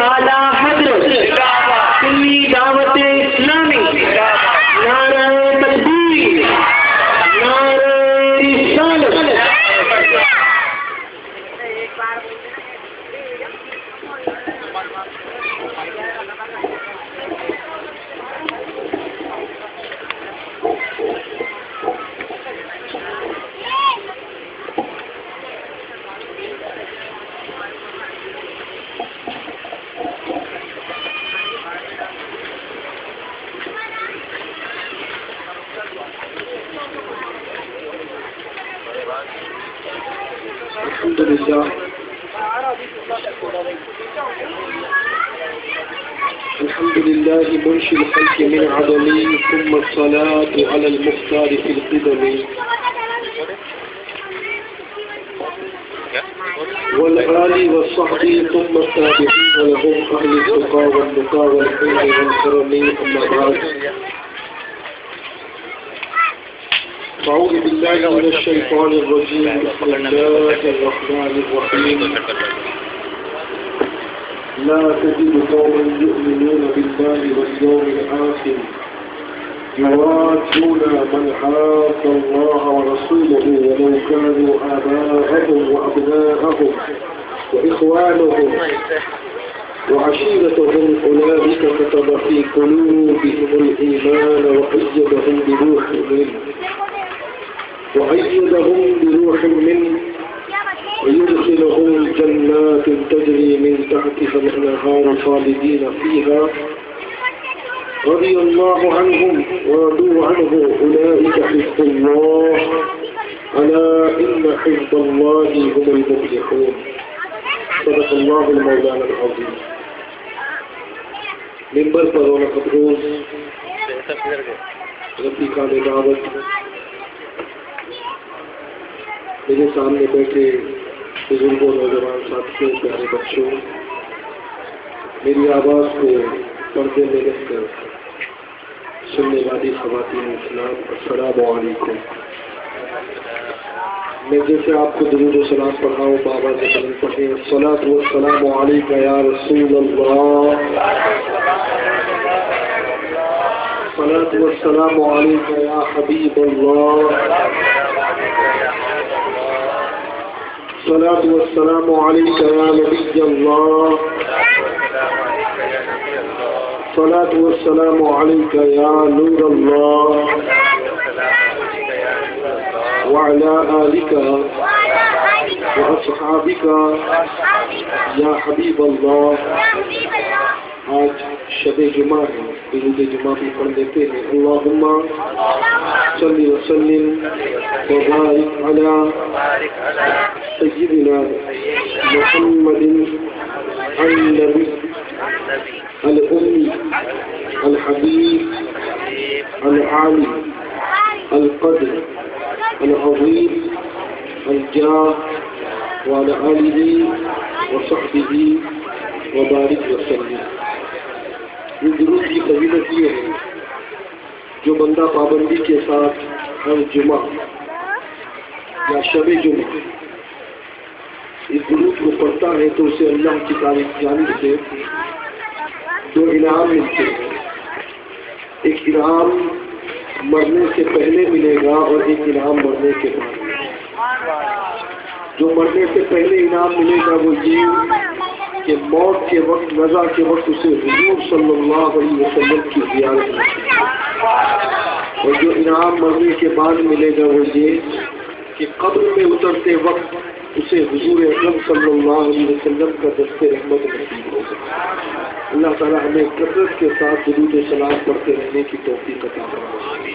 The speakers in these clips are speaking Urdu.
اعلیٰ حضرت سنی دعوت اسلامی، نعرہ تکبیر، نعرہ رسالت۔ الحمد لله منشئ الخلق من عدم، ثم الصلاة على المختار في القدم، والآل والصحب ثم التابعين لهم أهل التقى والنقى والحلم والكرم، أما بعد. أعوذ بالله من الشيطان الرجيم، بسم الله الرحمن الرحيم. لا تجد قوما يؤمنون بالله واليوم الآخر يوادون من حاد الله ورسوله ولو كانوا آباءهم وأبناءهم وإخوانهم وعشيرتهم أولئك كتب في قلوبهم الإيمان وأيدهم بروح منه ويدخلهم جنات تجري من تحتها الأنهار خالدين فيها رضي الله عنهم ورضوا عنه أولئك حزب الله ألا إن حزب الله هم المفلحون. صدق الله المولانا العظيم. منبر پر رونق افروز رفیقان دعوت، میرے سامنے بیٹھے بزرگوں، نوجوان ساتھیوں، پیارے بچوں، میری آواز کو پردے میں رکھ کر سننے والی خواتین اسلام، السلام علیکم. میں جیسے آپ کو درود و سلام پڑھاؤں، بابا سے بلند پڑھیں، الصلاۃ والسلام علیک یا رسول اللہ، الصلاۃ والسلام علیک یا حبیب اللہ، الصلاۃ والسلام علیک یا نبی اللہ، الصلاۃ والسلام علیک یا نور اللہ، وعلى آلك وأصحابك یا حبیب اللہ. آج شب جمعہ ہے، درود جمعہ بھی پڑھ لیتے ہیں. اللہم صلی وسلم وبارک علی سیدنا محمد النبی الأمی الحبیب العالی القدر العظیم الجاہ وعلى آلہ وصحبہ وبارک وسلم. یہ درود کی فضیلت یہ ہے، جو بندہ پابندی کے ساتھ ہر جمعہ یا شب جمعہ اس درود کو پڑھتا ہے تو اسے اللہ کی طرف جانب سے دو انعام ملتے ہیں. ایک انعام مرنے سے پہلے ملے گا اور ایک انعام مرنے کے بعد. جو مرنے سے پہلے انعام ملے گا وہ یہ کہ موت کے وقت، نزا کے وقت اسے حضور صلی اللہ علیہ وسلم کی زیارت ملے گی. اور جو انعام مرنے کے بعد ملے گا وہ یہ کہ قبر میں اترتے وقت اسے حضور اکرم صلی اللہ علیہ وسلم کا دست رحمت نصیب ہوگا. اللہ تعالی ہمیں کثرت کے ساتھ درود و سلام پڑھتے رہنے کی توفیق عطا فرمائے.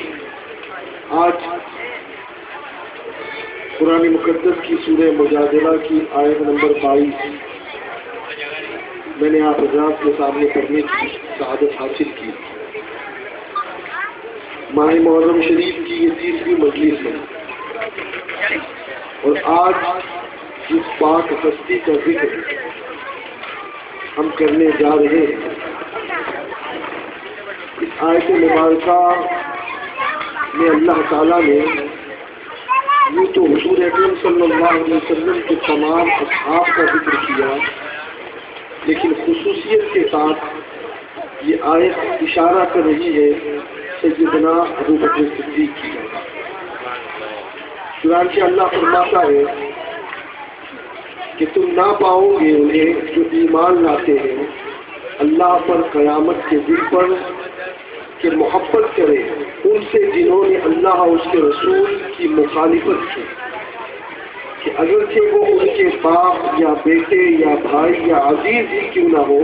آج قرآن مقدس کی سورہ مجادلہ کی آیت نمبر 22 میں نے آپ حضرات کے سامنے پڑھنے کی سعادت حاصل کی. ماہ محرم شریف کی یہ 30ویں مجلس ہے اور آج جس پاک ہستی کا ذکر ہم کرنے جا رہے ہیں، اس آیت مبارکہ میں اللہ تعالیٰ نے یوں تو حضور اکرم صلی اللہ علیہ وسلم کے تمام اصحاب کا ذکر کیا، لیکن خصوصیت کے ساتھ یہ آیت اشارہ کر رہی ہے سیدنا ابو بکر صدیق کی۔ چنانچہ اللہ فرماتا ہے کہ تم نہ پاؤ گے انہیں جو ایمان لاتے ہیں اللہ پر قیامت کے دن پر کہ محبت کرے ان سے جنہوں نے اللہ اور اس کے رسول کی مخالفت کی، کہ اگرچہ وہ ان کے باپ یا بیٹے یا بھائی یا عزیز ہی کیوں نہ ہو،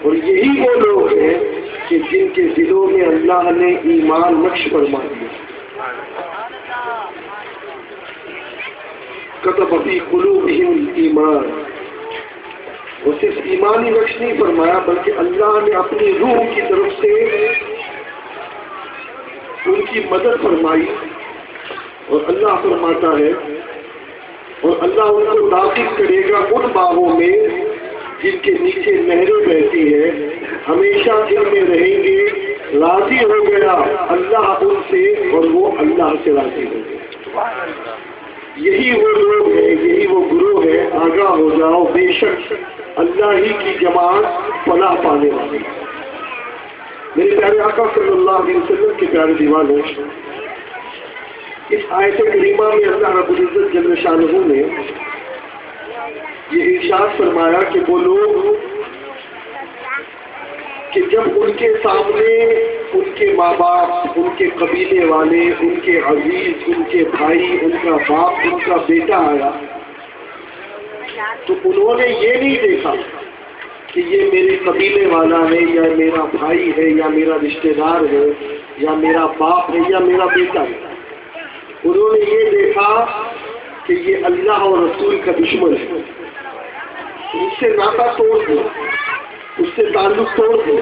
اور یہی وہ لوگ ہیں کہ جن کے دلوں میں اللہ نے ایمان نقش فرما دیا۔ کتب فی قلوبہم الایمان، اور صرف ایمانی نقش نہیں فرمایا بلکہ اللہ نے اپنی روح کی طرف سے ان کی مدد فرمائی، اور اللہ فرماتا ہے اور اللہ ان کو داخل کرے گا ان باغوں میں جن کے نیچے نہریں بہتی ہے، ہمیشہ ان میں رہیں گے، راضی ہو گیا اللہ ان سے اور وہ اللہ سے راضی ہو گئے۔ یہی وہ لوگ ہیں، یہی وہ گروہ ہے، آگاہ ہو جاؤ بے شک اللہ ہی کی جماعت فلاح پانے والی۔ میرے پیارے آقا صلی اللہ علیہ وسلم کے پیارے دیوانوں، اس آیت کریمہ میں اللہ رب العزت جل شانہ نے یہ ارشاد فرمایا کہ وہ لوگ کہ جب ان کے سامنے ان کے ماں باپ، ان کے قبیلے والے، ان کے عزیز، ان کے بھائی، ان کا باپ، ان کا بیٹا آیا تو انہوں نے یہ نہیں دیکھا کہ یہ میرے قبیلے والا ہے یا میرا بھائی ہے یا میرا رشتہ دار ہے یا میرا باپ ہے یا میرا بیٹا ہے، انہوں نے یہ دیکھا کہ یہ اللہ اور رسول کا دشمن ہے، اس سے ناطہ توڑ دو، اس سے تعلق توڑ دو،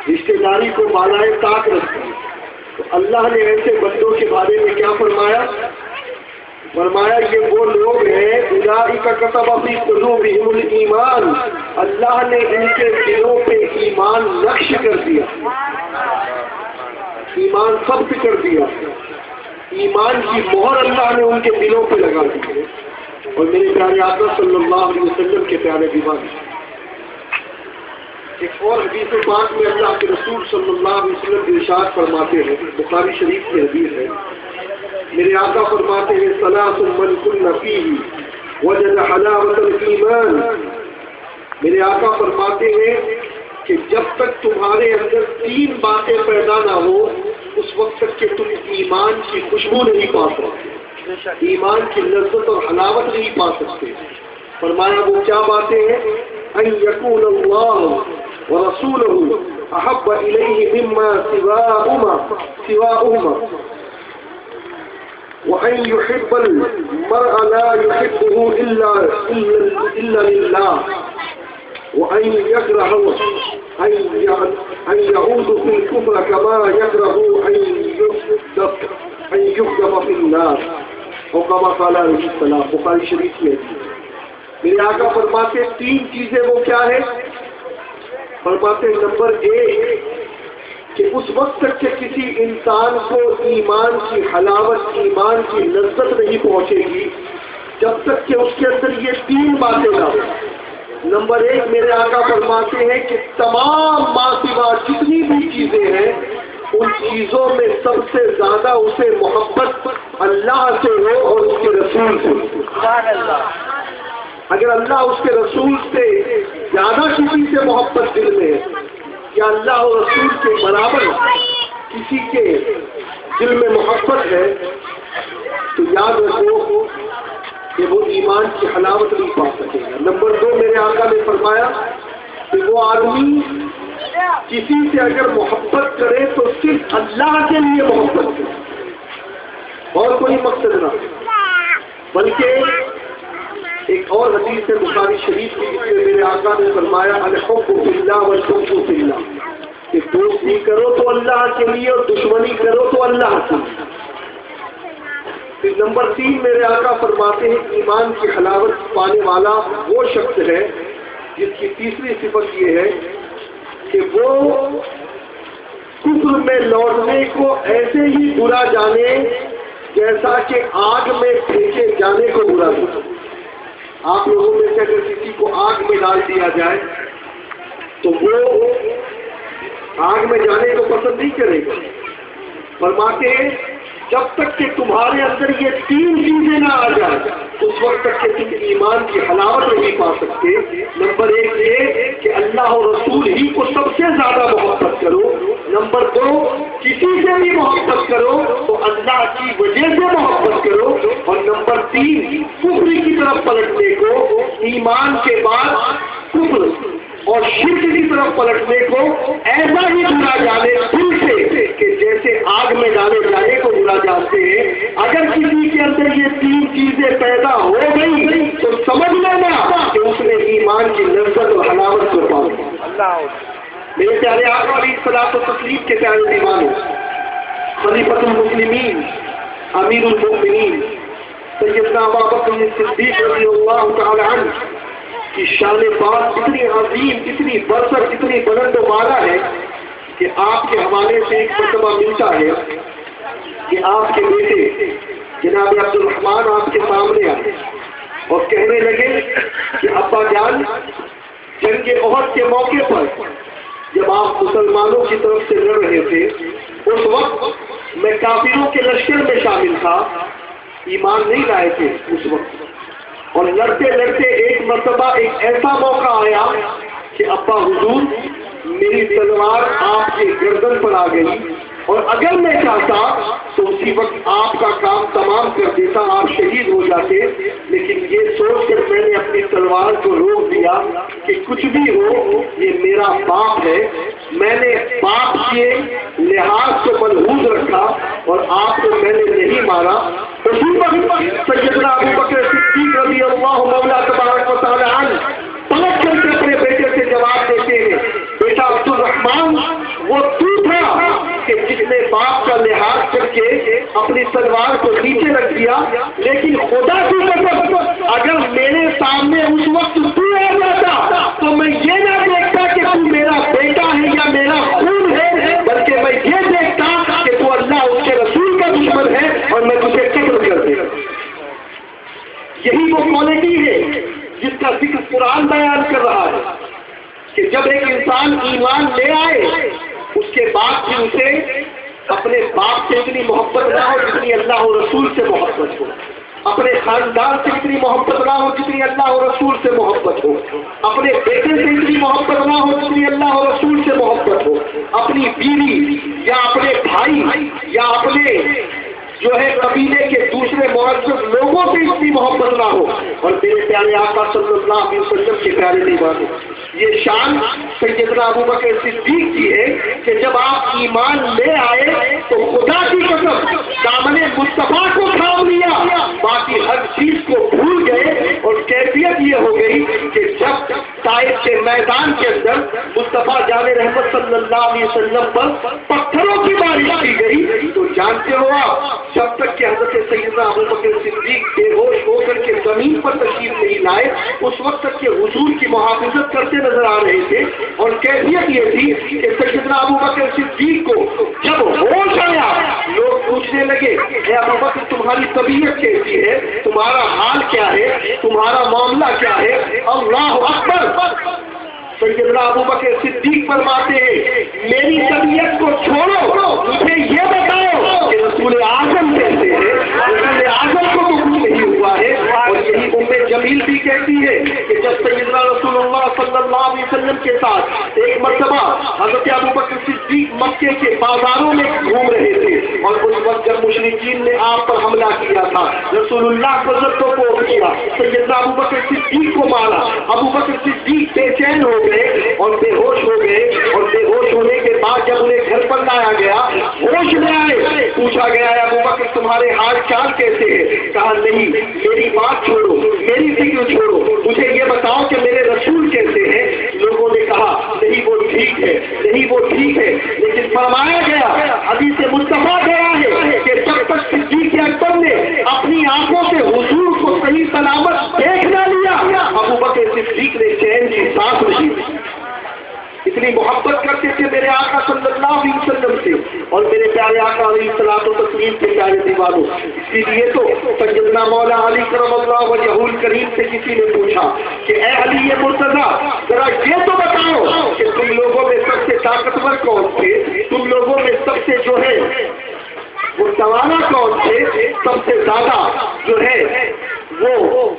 رشتہ داری کو بالائے طاق رکھ دو۔ تو اللہ نے ایسے بندوں کے بارے میں کیا فرمایا؟ فرمایا یہ وہ لوگ ہیں اولئک کتب فی قلوبہم الایمان، اللہ نے ان کے دلوں پہ ایمان نقش کر دیا، ایمان ثبت کر دیا، ایمان کی مہر اللہ نے ان کے دلوں پہ لگا دی۔ اور میرے پیارے آقا صلی اللہ علیہ وسلم کے پیارے دیوانے، ایک اور حدیث پاک میں اللہ کے رسول صلی اللہ علیہ وسلم ارشاد فرماتے ہیں، بخاری شریف کی حدیث ہے، میرے آقا فرماتے ہیں ثلاث من کن فیہ وجد حلاوۃ الایمان، میرے آقا فرماتے ہیں کہ جب تک تمہارے اندر تین باتیں پیدا نہ ہو اس وقت تک کہ تم ایمان کی خوشبو نہیں پا سکتے، ایمان کی لذت اور حلاوت نہیں پا سکتے۔ فرمایا وہ کیا باتیں ہیں؟ ان یکون اللہ ورسولہ احب الیہ مما سواہما وان یحب المرء لا یحبه الا للہ وان یکرہ ان یعود فی الکفر کما یکرہ ان یقذف فی النار اور کما قال علیہ السلام، بخاری شریف میں۔ میرے آقا فرماتے تین چیزیں وہ کیا ہے؟ فرماتے نمبر ایک کہ اس وقت تک کہ کسی انسان کو ایمان کی حلاوت، ایمان کی لذت نہیں پہنچے گی جب تک کہ اس کے اندر یہ تین باتیں نہ ہو۔ نمبر ایک میرے آقا فرماتے ہیں کہ تمام ما سوا جتنی بھی چیزیں ہیں ان چیزوں میں سب سے زیادہ اسے محبت اللہ سے ہو اور اس کے رسول سے ہو۔ اگر اللہ اس کے رسول سے زیادہ کسی سے محبت دل میں ہے یا اللہ اور رسول کے برابر کسی کے دل میں محبت ہے تو یاد رکھو کہ وہ ایمان کی حلاوت نہیں پا سکے گا۔ نمبر دو میرے آقا نے فرمایا کہ وہ آدمی کسی سے اگر محبت کرے تو صرف اللہ کے لیے محبت کرے اور کوئی مقصد نہ، بلکہ ایک اور حدیث ہے بخاری شریف کی جس میں میرے آقا نے فرمایا الحب فی اللہ والبغض فی اللہ، کہ دوستی کرو تو اللہ کے لیے اور دشمنی کرو تو اللہ کے لیے۔ پھر نمبر تین میرے آقا فرماتے ہیں ایمان کی حلاوت پانے والا وہ شخص ہے جس کی تیسری صفت یہ ہے کہ وہ کفر میں لوٹنے کو ایسے ہی برا جانے جیسا کہ آگ میں پھینکے جانے کو برا جانے۔ آپ لوگوں میں سے اگر کسی کو آگ میں ڈال دیا جائے تو وہ آگ میں جانے کو پسند نہیں کرے گا. فرماتے ہیں جب تک کہ تمہارے اندر یہ 3 چیزیں نہ آ جائیں اس وقت تک کہ تم ایمان کی حلاوت نہیں پا سکتے. نمبر 1 یہ کہ اللہ اور رسول ہی کو سب سے زیادہ محبت کرو. نمبر 2 کسی سے بھی محبت کرو تو اللہ کی وجہ سے محبت کرو. اور نمبر 3 کفر کی طرف پلٹنے کو ایمان کے بعد کفر اور شرک کی طرف پلٹنے کو ایسا ہی برا جانے دل سے کہ جیسے آگ میں ڈالے جانے کو برا جانتے ہیں. اگر کسی کے اندر یہ 3 چیزیں پیدا ہو گئی تو سمجھ لینا کہ اس نے ایمان کی لذت اور حلاوت کو پا لیا. میرے پیارے آقا علیہ الصلوۃ والتسلیم کے پیارے دیوانوں، خلیفۃ المسلمین امیر المؤمنین سیدنا ابوبکر صدیق رضی اللہ تعالی عنہ کی شان بات اتنی عظیم، اتنی برسر، اتنی بلند و بالا ہے کہ آپ کے حوالے سے ایک مرتبہ ملتا ہے کہ آپ کے بیٹے جناب عبد الرحمان آپ کے سامنے آئے اور کہنے لگے کہ ابا جان، جنگ احد کے موقع پر جب آپ مسلمانوں کی طرف سے لڑ رہے تھے اس وقت میں کافروں کے لشکر میں شامل تھا، ایمان نہیں لائے تھے اس وقت، اور لڑتے لڑتے ایک مرتبہ ایک ایسا موقع آیا کہ ابا حضور میری تلوار آپ کے گردن پر آ گئی اور اگر میں چاہتا تو اسی وقت آپ کا کام تمام کر دیتا، آپ شہید ہو جاتے. لیکن یہ سوچ کر میں نے اپنی تلوار کو روک دیا کہ کچھ بھی ہو یہ میرا باپ ہے، میں نے باپ کے لحاظ کو ملحوظ رکھا اور آپ کو میں نے نہیں مارا. اسی وقت سیدنا ابوبکر صدیق رضی اللہ مولا تبارک و تعالی عنہ پلٹ کر کے اپنے بیٹے سے جواب دیتے ہیں، بیٹا عبد الرحمان وہ تو تھا کہ جس نے باپ کا لحاظ کر کے اپنی تلوار کو نیچے رکھ دیا، لیکن خدا کی قسم اگر میرے سامنے اس وقت تو آ جاتا تو میں یہ نہ دیکھتا کہ تو میرا بیٹا ہے یا میرا خون ہے، بلکہ میں یہ دیکھتا کہ تو اللہ اس کے رسول کا دشمن ہے اور میں تجھے قتل کر دے. یہی وہ کوالٹی ہے جس کا ذکر قرآن بیان کر رہا ہے کہ جب ایک انسان ایمان لے آئے اس کے بعد بھی اسے اپنے باپ سے اتنی محبت نہ ہو جتنی اللہ اور رسول سے محبت ہو، اپنے خاندان سے اتنی محبت نہ ہو جتنی اللہ اور رسول سے محبت ہو، اپنے بیٹے سے اتنی محبت نہ ہو جتنی اللہ اور رسول سے محبت ہو، اپنی بیوی یا اپنے بھائی یا اپنے جو ہے قبیلے کے دوسرے معزز لوگوں سے اتنی محبت نہ ہو. اور میرے پیارے آقا صلی اللہ علیہ وسلم کے پیارے دیوانے، یہ شان سیدنا ابوبکر صدیق کی ہے کہ جب آپ ایمان لے آئے تو خدا کی قسم دامن مصطفیٰ کو تھام لیا، باقی ہر چیز کو بھول گئے. اور کیفیت یہ ہو گئی کہ جب طائف کے میدان کے اندر مصطفیٰ جان رحمت صلی اللہ علیہ وسلم پر پتھروں کی بارش کی گئی تو جانتے ہو آپ جب تک کہ حضرت سیدنا ابوبکر صدیق بے ہوش ہو کر کے زمین پر تشریف نہیں لائے اس وقت تک کہ حضور کی محافظت کرتے نظر آ رہے تھے. اور کیفیت یہ تھی کہ سیدنا ابوبکر صدیق کو جب ہوش آیا لوگ پوچھنے لگے اے ابوبکر تمہاری طبیعت کیسی ہے، تمہارا حال کیا ہے، تمہارا معاملہ کیا ہے؟ اللہ اکبر. سیدنا ابوبکر صدیق فرماتے ہیں میری طبیعت کو چھوڑو، مجھے یہ بتاؤ کہ رسول اعظم کیسے ہیں. رسول اعظم کو تو کچھ نہیں ہوا ہے. اور یہی ام جمیل بھی کہتی ہے کہ جب سیدنا رسول اللہ صلی اللہ علیہ وسلم کے ساتھ ایک مرتبہ حضرت ابوبکر صدیق مکے کے بازاروں میں گھوم رہے تھے اور اس وقت جب مشرکین نے آپ پر حملہ کیا تھا، رسول اللہ کو زدوں کو کیا، سیدنا ابوبکر صدیق کو مارا، ابوبکر صدیق بے چین ہو گئے اور بے ہوش ہو گئے. اور بے ہوش ہونے کے بعد جب انہیں گھر پر لایا گیا ہوش میں آئے، پوچھا گیا ہے ابوبکر تمہارے حال چال کیسے ہیں؟ کہا نہیں میری بات چھوڑو، میری فکر چھوڑو، مجھے یہ بتاؤ کہ میرے رسول کیسے ہیں. لوگوں نے کہا نہیں وہ ٹھیک ہے، نہیں وہ ٹھیک ہے. لیکن فرمایا گیا حدیث مصطفیٰ گیا ہے کہ جب تک صدیق اکبر نے اپنی آنکھوں سے حضور کو صحیح سلامت دیکھ نہ لیا ابوبکر صدیق نے چین کی سانس نہیں. اتنی محبت کرتے تھے میرے آقا صلی اللہ علیہ وسلم سے اور میرے پیارے آقا علیہ الصلوۃ والتسلیم کے پیارے دیوانوں. اسی لیے تو سیدنا مولا علی کرم اللہ وجہہ الکریم سے کسی نے پوچھا کہ اے علی مرتضیٰ ذرا یہ تو بتاؤ کہ تم لوگوں میں سب سے طاقتور کون تھے، تم لوگوں میں سب سے جو ہے وہ توانا کون تھے، سب سے زیادہ جو ہے وہ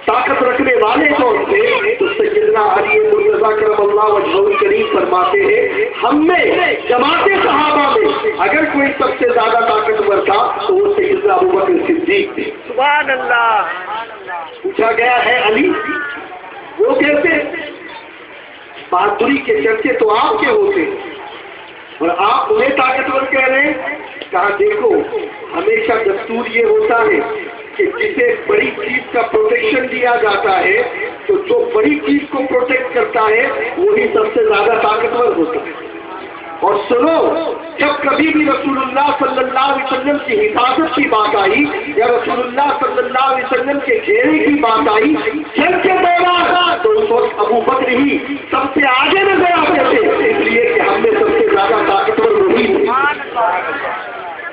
طاقت رکھنے والے کون تھے؟ تو سیدنا علی مرتضیٰ کرم اللہ وجہہ الکریم فرماتے ہیں ہم میں جماعت صحابہ میں اگر کوئی سب سے زیادہ طاقتور تھا تو وہ سیدنا ابوبکر صدیق تھے. سبحان اللہ. پوچھا گیا ہے علی وہ کیسے؟ بہادری کے چرچے تو آپ کے ہوتے اور آپ انہیں طاقتور کہہ رہے ہیں. کہا دیکھو ہمیشہ دستور یہ ہوتا ہے کہ جسے بڑی چیز کا پروٹیکشن دیا جاتا ہے تو جو بڑی چیز کو پروٹیکٹ کرتا ہے وہی سب سے زیادہ طاقتور ہوتا ہے. اور سنو جب کبھی بھی رسول اللہ صلی اللہ علیہ وسلم کی حفاظت کی بات آئی یا رسول اللہ صلی اللہ علیہ وسلم کے گھیرے کی بات آئی جنگ کے دوران تو اس وقت ابوبکر ہی سب سے آگے نظر آتے تھے اس لیے کہ ہم میں سب سے زیادہ طاقتور وہی تھے.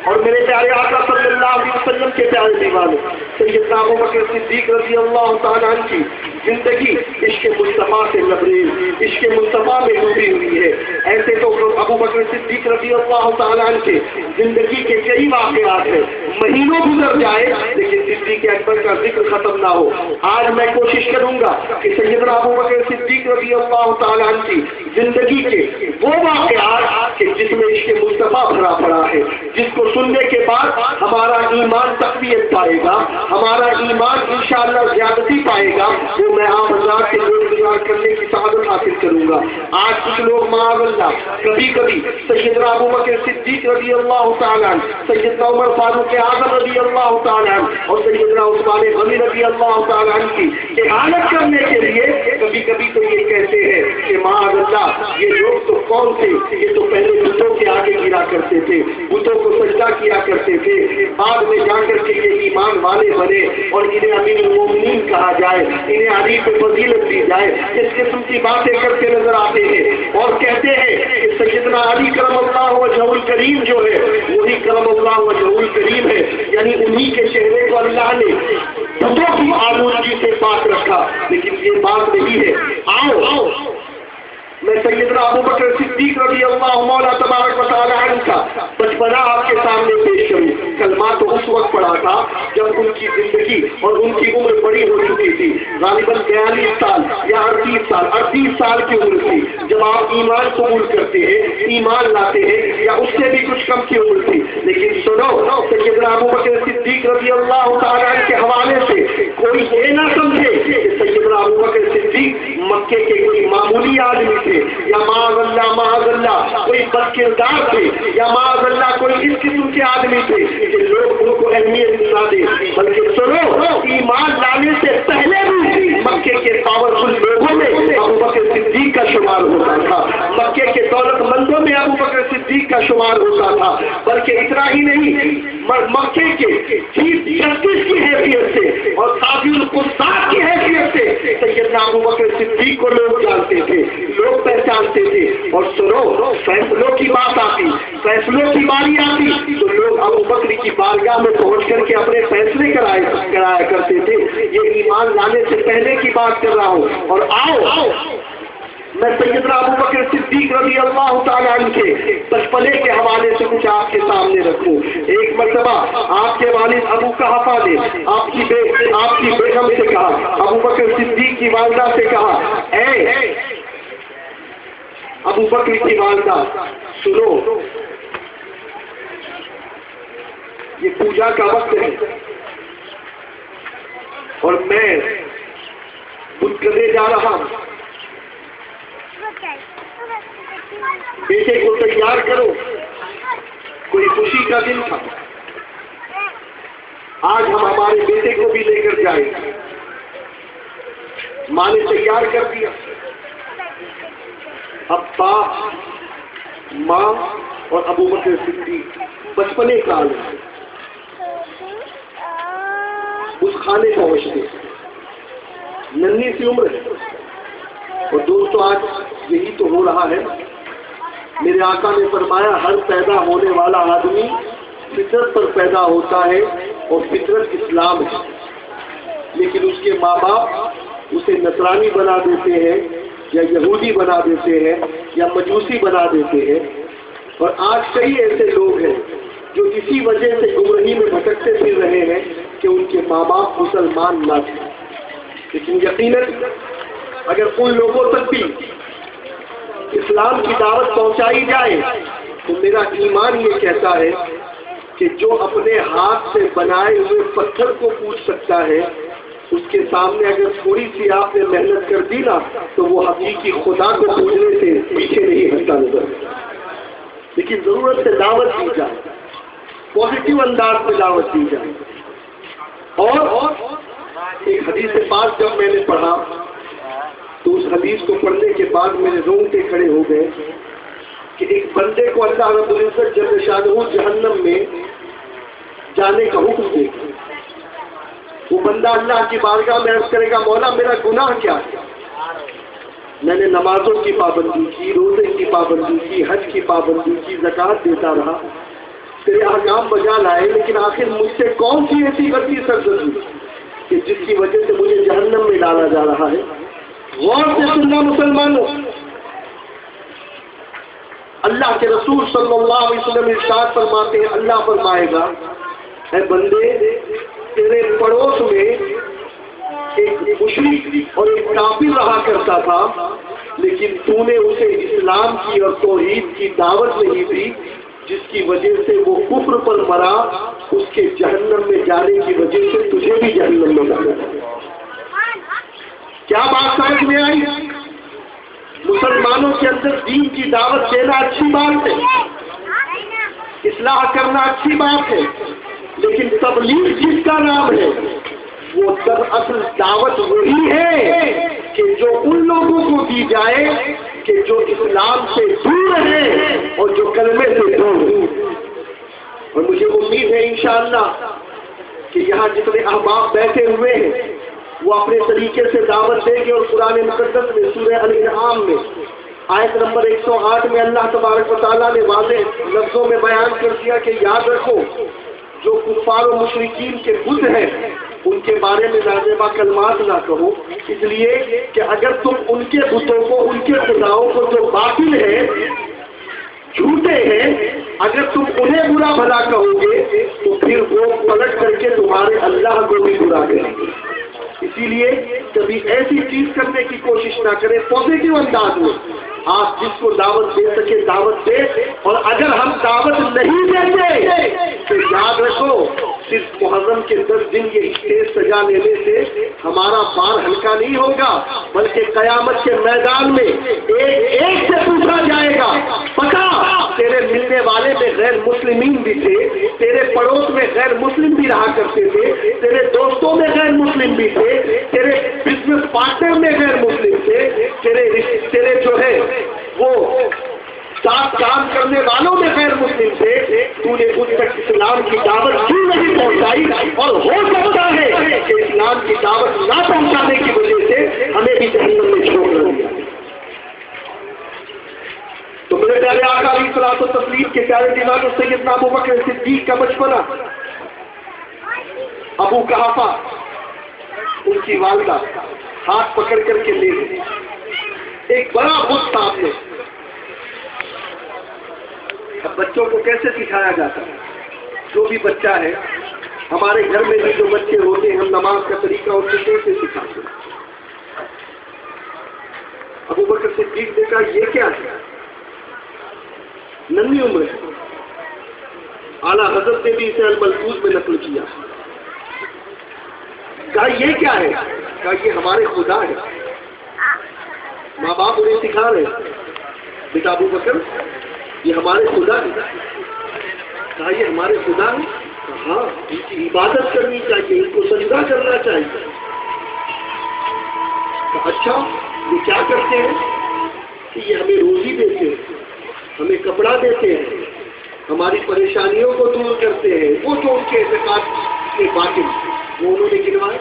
اور میرے پیارے آقا صلی اللہ علیہ وسلم کے پیارے دیوانے سیدنا ابوبکر صدیق رضی اللہ تعالیٰ عنہ کی زندگی عشق مصطفیٰ سے لبریز، عشق مصطفیٰ میں ڈوبی ہوئی ہے. ایسے تو ابوبکر صدیق رضی اللہ تعالیٰ عنہ کے زندگی کے کئی واقعات ہیں، مہینوں گزر جائے لیکن صدیق اکبر کا ذکر ختم نہ ہو. آج میں کوشش کروں گا کہ سیدنا ابوبکر صدیق رضی اللہ تعالیٰ عنہ کی زندگی کے وہ واقعات کہ جس میں عشق مصطفیٰ بھرا پڑا ہے، جس کو سننے کے بعد ہمارا ایمان تقویت پائے گا، ہمارا ایمان انشاءاللہ زیادتی پائے گا، وہ میں آپ حضرات کے گزار کرنے کی سعادت حاصل کروں گا. آج کچھ لوگ معاذ اللہ کبھی کبھی سیدنا ابوبکر صدیق رضی اللہ تعالیٰ عنہ، سیدنا عمر فاروق اعظم رضی اللہ تعالیٰ عنہ اور سیدنا عثمان غنی رضی اللہ تعالیٰ عنہ کی اعانت کرنے کے لیے کبھی کبھی تو یہ کہتے ہیں کہ معاذ اللہ یہ لوگ تو کون تھے، یہ تو پہلے بتوں کے آگے گرا کرتے تھے، بتوں کو سجدہ کیا کرتے تھے، بعد میں جا کر کے یہ ایمان والے بنے اور انہیں امیر المومنین کہا جائے، انہیں علی پہ فضیلت دی جائے. اس قسم کی باتیں کرتے نظر آتے ہیں اور کہتے ہیں کہ سیدنا علی کرم اللہ وجہہ الکریم جو ہے وہی کرم اللہ وجہہ الکریم ہے، یعنی انہی کے چہرے کو اللہ نے بتوں کی آلودگی سے پاک رکھا. لیکن یہ بات نہیں ہے. آؤ میں سیدنا ابوبکر صدیق رضی اللہ مولا تبارک و تعالی عنہ کا بچپنا آپ کے سامنے پیش کروں. کلمہ تو اس وقت پڑھا تھا جب ان کی زندگی اور ان کی عمر بڑی ہو چکی تھی، غالباً 42 سال یا 38 سال کی عمر تھی جب آپ ایمان قبول کرتے ہیں، ایمان لاتے ہیں، یا اس سے بھی کچھ کم کی عمر تھی. لیکن سنو سیدنا ابوبکر صدیق رضی اللہ تعالی عنہ کے حوالے سے کوئی یہ نہ سمجھے کہ سیدنا ابوبکر صدیق مکے کے کوئی معمولی آدمی تھے یا معاذ اللہ کوئی بد کردار تھے یا معاذ اللہ کوئی اس قسم کے آدمی تھے کہ لوگ ان کو اہمیت نہ دیں. بلکہ سنو ایمان لانے سے پہلے بھی مکے کے پاورفل لوگوں میں ابوبکر صدیق کا شمار ہوتا تھا، مکے کے دولت مندوں میں ابوبکر صدیق کا شمار ہوتا تھا. بلکہ اتنا ہی نہیں، مکے کے چیف جسٹس کی حیثیت سے اور قاضی القضات کی حیثیت سے سیدنا ابوبکر صدیق کو لوگ جانتے تھے، لوگ پہچانتے تھے. اور سنو فیصلوں کی بات آتی، فیصلوں کی باری آتی تو لوگ ابوبکر کی بارگاہ میں پہنچ کر کے اپنے فیصلے کرایا کرتے تھے. یہ ایمان لانے سے پہلے کی بات کر رہا ہوں. اور آؤ میں سیدنا ابوبکر صدیق رضی اللہ تعالیٰ عنہ کے بچپنے کے حوالے سے کچھ آپ کے سامنے رکھوں. ایک مرتبہ آپ کے والد ابو قحافہ نے آپ کی بیگم سے کہا، ابوبکر صدیق کی والدہ سے کہا، اے ابوبکر کی والدہ سنو، یہ پوجا کا وقت ہے اور میں بت کرنے جا رہا ہوں، بیٹے کو تیار کرو. کوئی خوشی کا دن تھا، آج ہم ہمارے بیٹے کو بھی لے کر جائیں. ماں نے تیار کر دیا. اب باپ، ماں اور ابوبکر صدیق بچپنے کا عالم اس کھانے پہنچتے، ننھی سی عمر ہے. اور دوستو آج یہی تو ہو رہا ہے. میرے آقا نے فرمایا ہر پیدا ہونے والا آدمی فطرت پر پیدا ہوتا ہے اور فطرت اسلام ہے، لیکن اس کے ماں باپ اسے نصرانی بنا دیتے ہیں یا یہودی بنا دیتے ہیں یا مجوسی بنا دیتے ہیں. اور آج کئی ایسے لوگ ہیں جو اسی وجہ سے گمراہی میں بھٹکتے پھر رہے ہیں کہ ان کے ماں باپ مسلمان نہ تھے. لیکن یقیناً اگر ان لوگوں تک بھی اسلام کی دعوت پہنچائی جائے تو میرا ایمان یہ کہتا ہے کہ جو اپنے ہاتھ سے بنائے ہوئے پتھر کو پوچھ سکتا ہے اس کے سامنے اگر تھوڑی سی آپ نے محنت کر دی نا تو وہ حقیقی خدا کو پوچھنے سے پیچھے نہیں ہٹتا نظر. لیکن ضرورت سے دعوت دی جائے، پازیٹیو انداز میں دعوت دی جائے. اور ایک حدیث پاک جب میں نے پڑھا تو اس حدیث کو پڑھنے کے بعد میرے رونگٹے کھڑے ہو گئے کہ ایک بندے کو اللہ رب العزت جل شانہ جہنم میں جانے کا حکم دے گا. وہ بندہ اللہ کی بارگاہ میں عرض کرے گا مولا میرا گناہ کیا ہے؟ میں نے نمازوں کی پابندی کی، روزے کی پابندی کی، حج کی پابندی کی، زکوٰۃ دیتا رہا، تیرے احکام بجا لائے، لیکن آخر مجھ سے کون سی ایسی غلطی سرزد ہوئی کہ جس کی وجہ سے مجھے جہنم میں ڈالا جا رہا ہے. غور سے سننا مسلمانوں، اللہ کے رسول صلی اللہ علیہ وسلم ارشاد فرماتے ہیں، اللہ فرمائے گا اے بندے تیرے پڑوس میں ایک مشرک اور ایک کافر رہا کرتا تھا، لیکن تو نے اسے اسلام کی اور توحید کی دعوت نہیں دی، جس کی وجہ سے وہ کفر پر مرا، اس کے جہنم میں جانے کی وجہ سے تجھے بھی جہنم میں جانا ہے. کیا بات سمجھ میں آئی؟ مسلمانوں کے اندر دین کی دعوت دینا اچھی بات ہے، اصلاح کرنا اچھی بات ہے، لیکن تبلیغ جس کا نام ہے وہ دراصل دعوت وہی ہے کہ جو ان لوگوں کو دی جائے کہ جو اسلام سے دور ہیں اور جو کلمے سے دور ہیں. اور مجھے امید ہے انشاءاللہ کہ یہاں جتنے احباب بیٹھے ہوئے ہیں وہ اپنے طریقے سے دعوت دیں گے. اور قرآن مقدس میں سورہ الانعام میں آیت نمبر 108 میں اللہ تبارک و تعالیٰ نے واضح لفظوں میں بیان کر دیا کہ یاد رکھو جو کفار و مشرکین کے بت ہیں ان کے بارے میں نازیبا کلمات نہ کہو، اس لیے کہ اگر تم ان کے بتوں کو، ان کے خداؤں کو جو باطل ہے، جھوٹے ہیں، اگر تم انہیں برا بھلا کہو گے تو پھر وہ پلٹ کر کے تمہارے اللہ کو بھی برا کریں گے. اسی لیے کبھی ایسی چیز کرنے کی کوشش نہ کریں، پازیٹیو انداز میں آپ جس کو دعوت دے سکے دعوت دے. اور اگر ہم دعوت نہیں دیتے تو یاد رکھو صرف محرم کے 10 دن یہ اسٹیج سجا لینے سے ہمارا بار ہلکا نہیں ہوگا، بلکہ قیامت کے میدان میں ایک سے پوچھا جائے گا پتا تیرے ملنے والے میں غیر مسلمین بھی تھے، تیرے پڑوس میں غیر مسلم بھی رہا کرتے تھے، تیرے دوستوں میں غیر مسلم بھی تھے، تیرے بزنس پارٹنر میں غیر مسلم تھے، تیرے جو ہے وہ ساتھ کام کرنے والوں میں غیر مسلم تھے، تو نے ان تک اسلام کی دعوت کیوں نہیں پہنچائی؟ اور ہو سکتا ہے کہ اسلام کی دعوت نہ پہنچانے کی وجہ سے ہمیں بھی جہنم میں چھوڑنا دیا. تو میرے پیارے آقا علیہ الصلوۃ والتسلیم کے پیارے دیوان سیدنا ابوبکر صدیق کا بچپنا، ابو قحافہ ان کی والدہ ہاتھ پکڑ کر کے لے گئے. ایک بڑا بت سامنے. اب بچوں کو کیسے سکھایا جاتا ہے؟ جو بھی بچہ ہے، ہمارے گھر میں بھی جو بچے ہوتے ہیں ہم نماز کا طریقہ ان کو کیسے سکھاتے ہیں. ابوبکر صدیق نے کہا یہ کیا ہے؟ ننھی عمر ہے. اعلیٰ حضرت نے بھی اسے الملفوظ میں نقل کیا. کہا یہ کیا ہے؟ کہا یہ ہمارے خدا ہے. ماں باپ انہیں سکھا رہے بیٹا ابوبکر یہ ہمارے خدا ہے. کہا یہ ہمارے خدا ہے؟ ہاں ان کی عبادت کرنی چاہیے، ان کو سجدہ کرنا چاہیے. کہا اچھا یہ کیا کرتے ہیں؟ کہ یہ ہمیں روزی دیتے ہیں، ہمیں کپڑا دیتے ہیں، ہماری پریشانیوں کو دور کرتے ہیں. وہ جو ان کے اعتقاد کے باطل وہ انہوں نے گنوائے.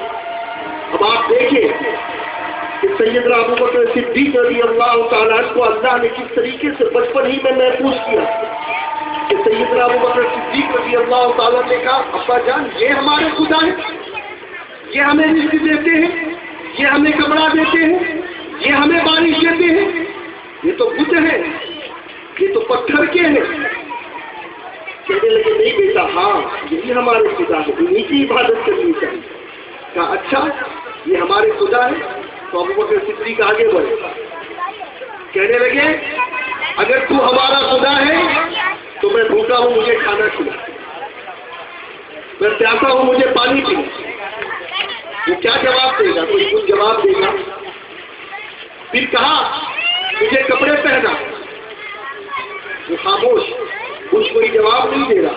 اب آپ دیکھیں کہ سیدنا ابو بکر صدیق رضی اللہ تعالیٰ عنہ کو اللہ نے کس طریقے سے بچپن ہی میں محفوظ کیا کہ سیدنا ابو بکر صدیق رضی اللہ تعالیٰ نے کہا ابا جان یہ ہمارے خدا ہے، یہ ہمیں رزق دیتے ہیں، یہ ہمیں کپڑا دیتے ہیں، یہ ہمیں بارش دیتے ہیں، یہ تو بت ہیں، یہ تو پتھر کے ہیں۔ کہنے لگے نہیں بیٹا ہاں یہی ہمارے خدا ہے، انہیں کی عبادت کرنی چاہیے۔ کہا اچھا یہ ہمارے خدا ہے؟ تو ابو بکر صدیق آگے بڑھے، کہنے لگے اگر تو ہمارا خدا ہے تو میں بھوکا ہوں مجھے کھانا کھلا، میں پیاسا ہوں مجھے پانی پلا۔ وہ کیا جواب دے گا؟ کوئی کچھ جواب دے گا؟ پھر کہا مجھے کپڑے پہنا، وہ خاموش، کچھ کوئی جواب نہیں دے رہا۔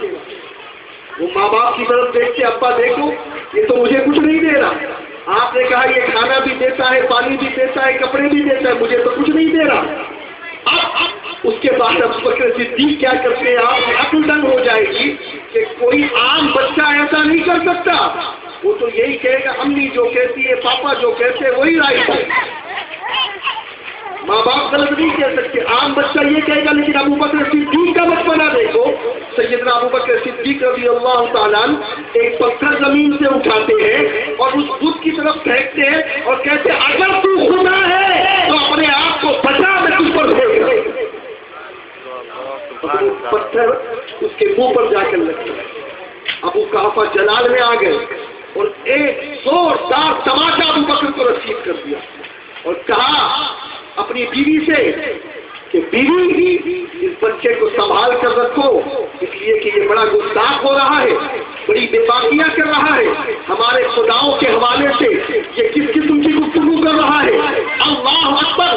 وہ ماں باپ کی طرف دیکھ کے ابا دیکھو یہ تو مجھے کچھ نہیں دے رہا، آپ نے کہا یہ کھانا بھی دیتا ہے، پانی بھی دیتا ہے، کپڑے بھی دیتا ہے، مجھے تو کچھ نہیں دے رہا۔ اب اس کے بعد ابو بکر صدیق کیا کرتے ہیں، آپ عقل دنگ ہو جائے گی کہ کوئی عام بچہ ایسا نہیں کر سکتا، وہ تو یہی کہے گا امی جو کہتی ہے، پاپا جو کہتے ہیں وہی رائٹ ہے، ماں باپ غلط نہیں کہہ سکتے، عام بچہ یہ کہے گا۔ لیکن ابو بکر صدیق کا بچپنا دیکھو، سیدنا ابو بکر صدیق رضی اللہ تعالیٰ ایک پتھر زمین سے اٹھاتے ہیں اور اس بت کی طرف پھینکتے ہیں اور کہتے ہیں اگر تو خدا ہے تو اپنے آپ کو بچا، میں تجھ پر پھینک رہا ہوں۔ پتھر اس کے منہ پر جا کر لگتے ہیں، ابو قحافہ جلال میں آ گئے اور ایک زوردار تماچا ابو بکر کو رسید کر دیا اور کہا اپنی بیوی سے کہ بیوی اس بچے کو سنبھال کر رکھو، اس لیے کہ یہ بڑا گستاخ ہو رہا ہے، بڑی بے باکیاں کر رہا ہے، ہمارے خداؤں کے حوالے سے یہ کس قسم کی گفتگو کر رہا ہے۔ اللہ اکبر!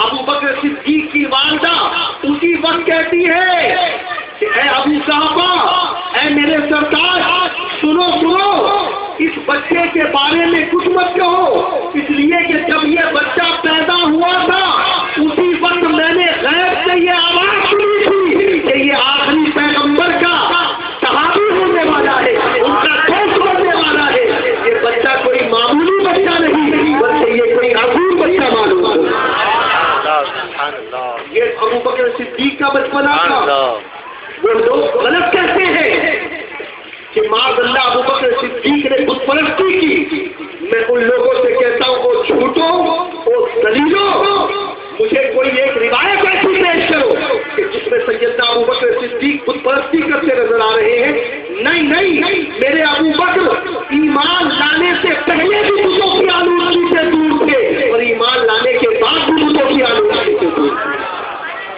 ابو بکر صدیق کی والدہ اسی وقت کہتی ہے کہ اے ابو صحابہ، اے میرے سردار، سنو اس بچے کے بارے میں کچھ مت کہو، اس لیے کہ جب یہ بچہ پیدا ہوا تھا اسی وقت میں نے غیب سے یہ آواز سنی تھی کہ یہ آخری پیغمبر کا صحابی ہونے والا ہے، ان کا دوست بننے والا ہے، یہ بچہ کوئی معمولی بچہ نہیں بلکہ یہ کوئی عظیم بچہ معلوم ہو۔ یہ ابو بکر صدیق کا بچپنا تھا۔ وہ لوگ غلط کہتے ہیں کہ معاذ اللہ ابو بکر صدیق نے بت پرستی کی، میں ان لوگوں سے کہتا ہوں وہ جھوٹو، وہ دلیلوں، مجھے کوئی ایک روایت ایسی پیش کرو کہ جس میں سیدنا ابو بکر صدیق بت پرستی کرتے نظر آ رہے ہیں۔ نہیں، میرے ابو بکر ایمان لانے سے پہلے بھی بتوں کی آلودگی سے دور تھے اور ایمان لانے کے بعد بھی بتوں کی آلودگی سے دور تھے۔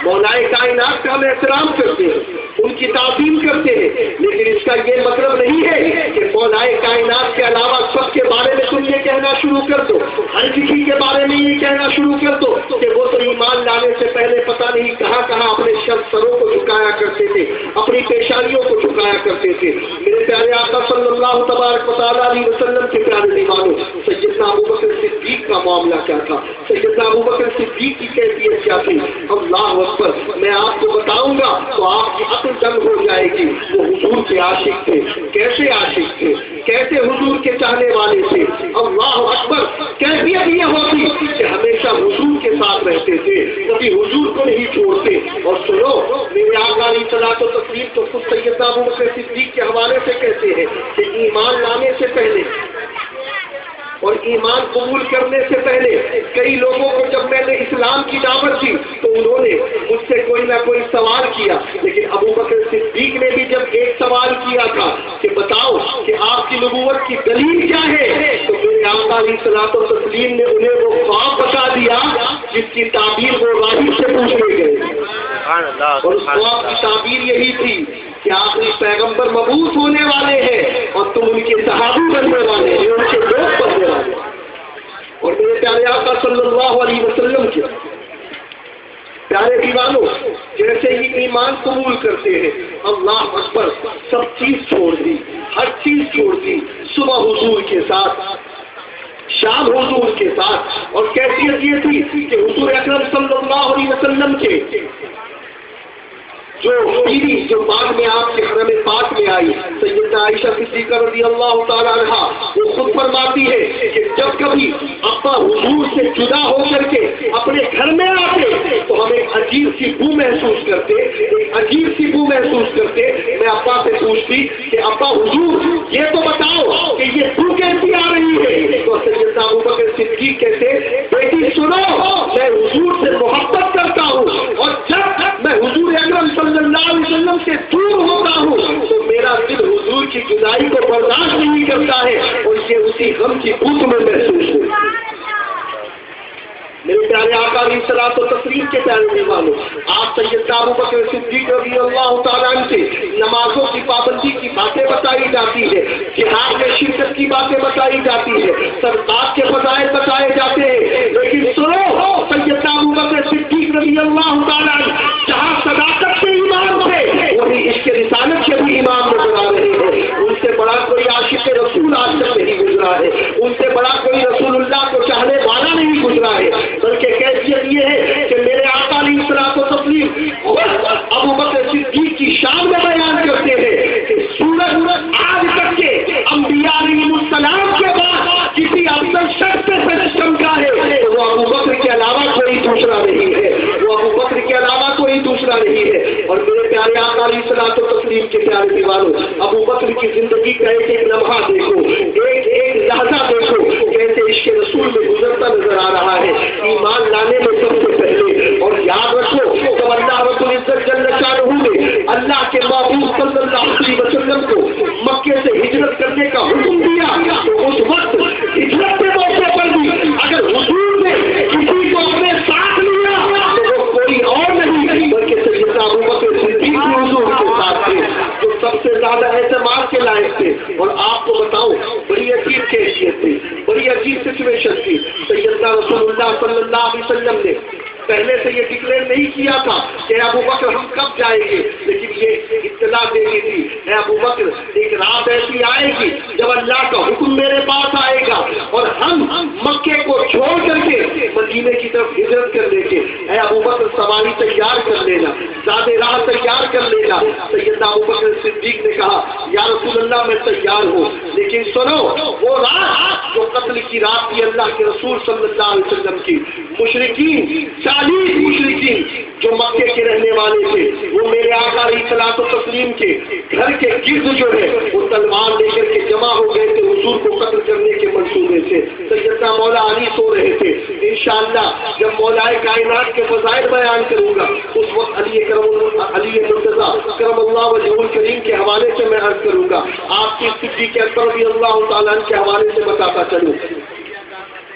مولائے کائنات کا ہم احترام کرتے ہیں، ان کی تعظیم کرتے ہیں، لیکن اس کا یہ مطلب نہیں ہے کہ مولائے کائنات کے علاوہ سب کے بارے میں تم یہ کہنا شروع کر دو، ہر کسی کے بارے میں یہ کہنا شروع کر دو کہ وہ تو ایمان لانے سے پہلے پتہ نہیں کہاں اپنے سروں کو جھکایا کرتے تھے، اپنی پیشانیوں کو جھکایا کرتے تھے۔ میرے پیارے آقا صلی اللہ تبارک و تعالیٰ علیہ وسلم کے پیارے دیوانوں، سیدنا ابو بکر صدیق کا معاملہ کیا تھا، سیدنا ابو بکر صدیق کی کیفیت کیا تھی؟ اللہ اکبر! میں آپ کو بتاؤں گا تو آپ کی عقل دنگ ہو جائے گی۔ وہ حضور کے عاشق تھے، کیسے عاشق تھے، کیسے حضور کے چاہنے والے تھے۔ اللہ اکبر! کیفیت یہ ہوتی کہ ہمیشہ حضور کے ساتھ رہتے تھے، کبھی حضور کو نہیں چھوڑتے۔ اور سنو، میرے آقا علیہ الصلوۃ والتسلیم تو خود سیدنا ابو بکر صدیق کے حوالے سے کہتے ہیں کہ ایمان لانے سے پہلے اور ایمان قبول کرنے سے پہلے کئی لوگوں کو جب میں نے اسلام کی دعوت دی تو انہوں نے مجھ سے کوئی نہ کوئی سوال کیا، لیکن ابو بکر صدیق نے بھی جب ایک سوال کیا تھا کہ بتاؤ کہ آپ کی نبوت کی دلیل کیا ہے، تو میرے آقا علیہ الصلوۃ والتسلیم نے انہیں وہ خواب بتا دیا جس کی تعبیر وہ راہب سے پوچھنے گئے، اور اس خواب کی تعبیر یہی تھی کہ آخری پیغمبر مبعوث ہونے والے ہیں اور تم ان کے صحابی بننے والے ہیں، ان کے دوست بننے والے ہیں۔ اور میرے پیارے آقا صلی اللہ علیہ وسلم کے پیارے دیوانوں، جیسے ہی ایمان قبول کرتے ہیں، اللہ اکبر، سب چیز چھوڑ دی، ہر چیز چھوڑ دی، صبح حضور کے ساتھ، شام حضور کے ساتھ۔ اور کیفیت یہ تھی کہ حضور اکرم صلی اللہ علیہ وسلم کے جو بیوی جو بعد میں آپ کے حرم پاک میں آئی سیدنا عائشہ صدیقہ رضی اللہ تعالیٰ عنہ، وہ خود فرماتی ہے کہ جب کبھی ابا حضور سے جدا ہو کر کے اپنے گھر میں آتے تو ہم ایک عجیب سی بو محسوس کرتے، ایک عجیب سی بو محسوس کرتے۔ میں ابا سے پوچھتی کہ ابا حضور یہ تو بتاؤ کہ یہ بو کیسی آ رہی ہے؟ تو سیدنا ابوبکر صدیق کہتے بیٹی سنو، میں حضور سے محبت کرتا ہوں اور جب میں حضور اکرم صلی اللہ علیہ وسلم سے دور ہوتا ہوں تو میرا دل حضور کی جدائی کو برداشت نہیں کرتا ہے اور یہ اسی غم کی بھوک میں محسوس ہوتا ہے۔ میرے پیارے آقا علیہ الصلوۃ والتسلیم کے پیارے مہمانوں، آپ سیدنا ابوبکر صدیق رضی اللہ تعالیٰ عنہ سے نمازوں کی پابندی کی باتیں بتائی جاتی ہے، جہاد میں شرکت کی باتیں بتائی جاتی ہے، صدقات کے فضائل بتائے جاتے ہیں، لیکن سنو سیدنا ابوبکر صدیق رضی اللہ تعالیٰ عنہ جہاں صداقت کے امام تھے وہی عشق رسالت کے بھی امام نظر آ رہے ہیں۔ ان سے بڑا کوئی عاشق رسول آج تک نہیں گزرا ہے، ان سے بڑا کوئی رسول اللہ کو چاہنے والا نہیں گزرا ہے، بلکہ کیفیت یہ ہے کہ میرے آقا علیہ الصلوۃ والتسلیم ابوبکر صدیق کی شان میں بیان کرتے ہیں کہ سورج آج تک کے انبیاء علیہ السلام کے بعد کسی افضل شخص سے چمکا ہے وہ ابوبکر کے علاوہ کوئی دوسرا نہیں ہے، وہ ابوبکر کے علاوہ کوئی دوسرا نہیں ہے۔ اور میرے پیارے آقا علیہ الصلوۃ والتسلیم کے پیارے دیوانوں، ابوبکر کی زندگی کا ایک ایک لمحہ دیکھو، ایک ایک لحظہ دیکھو کیسے عشق رسول میں گزرتا نظر آ رہا ہے، ایمان لانے میں سب سے پہلے۔ اور یاد رکھو جب اللہ رب العزت جل شانہ نے اللہ کے محبوب صلی اللہ علیہ وسلم کو مکے سے ہجرت کرنے کا حکم دیا تو اس وقت ہجرت کے موقع پر بھی اگر حضور نے کسی کو اپنے ساتھ لیا تو وہ کوئی اور نہیں بلکہ سیدنا ابوبکر صدیق حضور کے ساتھ تھے جو سب سے زیادہ اعتماد کے لائق تھے۔ اور آپ کو بتاؤں بڑی عجیب کیفیت تھی، بڑی عجیب سچویشن تھی۔ سیدنا رسول اللہ صلی اللہ علیہ وسلم نے پہلے سے یہ ڈکلیئر نہیں کیا تھا کہ ابوبکر ہم کب جائیں گے، لیکن یہ اطلاع دے دی تھی اے ابوبکر ایک رات ایسی آئے گی جب اللہ کا حکم میرے پاس آئے گا اور ہم مکے کو چھوڑ کر کے مدینے کی طرف ہجرت کر لیں گے۔ اے ابوبکر سواری تیار کر لینا، زیادہ راہ تیار کر لینا۔ سیدنا ابوبکر صدیق نے کہا یا رسول اللہ میں تیار ہوں، لیکن سنو وہ رات جو قتل کی رات تھی اللہ کے رسول صلی اللہ علیہ وسلم کی، مشرکین 40 مشرکین جو مکے کے رہنے والے تھے وہ میرے آقا علیہ الصلوۃ والتسلیم کے گھر کے گرد جو ہے وہ تلوار لے کر کے جمع ہو گئے تھے حضور کو قتل کرنے کے منصوبے سے۔ سیدنا مولا علی سو رہے تھے۔ انشاءاللہ جب مولا کائنات کے فضائل بیان کروں گا اس وقت علی مرتضیٰ کرم اللہ وجہہ الکریم کے حوالے سے میں عرض کروں گا، آپ کی صدیق اکبر رضی اللہ تعالیٰ عنہ کے حوالے سے بتاتا چلوں۔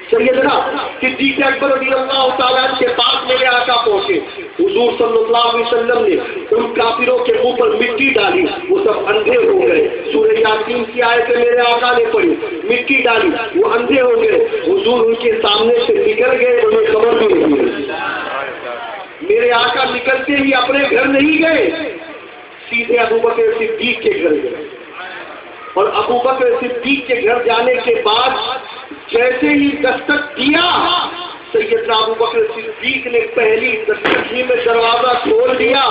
سیدنا صدیق اکبر رضی اللہ تعالیٰ عنہ کے پاس میرے آقا پہنچے، حضور صلی اللہ علیہ وسلم نے ان کافروں کے منہ پر مٹی ڈالی، وہ سب اندھے ہو گئے۔ سورہ یاسین کی آیتیں میرے آقا نے پڑھی، مٹی ڈالی، وہ اندھے ہو گئے۔ حضور ان کے سامنے سے نکل گئے، انہیں خبر بھی نہیں ہوئی۔ میرے آقا نکلتے ہی اپنے گھر نہیں گئے، سیدھے ابوبکر صدیق کے گھر گئے۔ اور ابوبکر صدیق کے گھر جانے کے بعد جیسے ہی دستک دیا سیدنا ابوبکر صدیق نے پہلی دستک ہی میں دروازہ کھول دیا،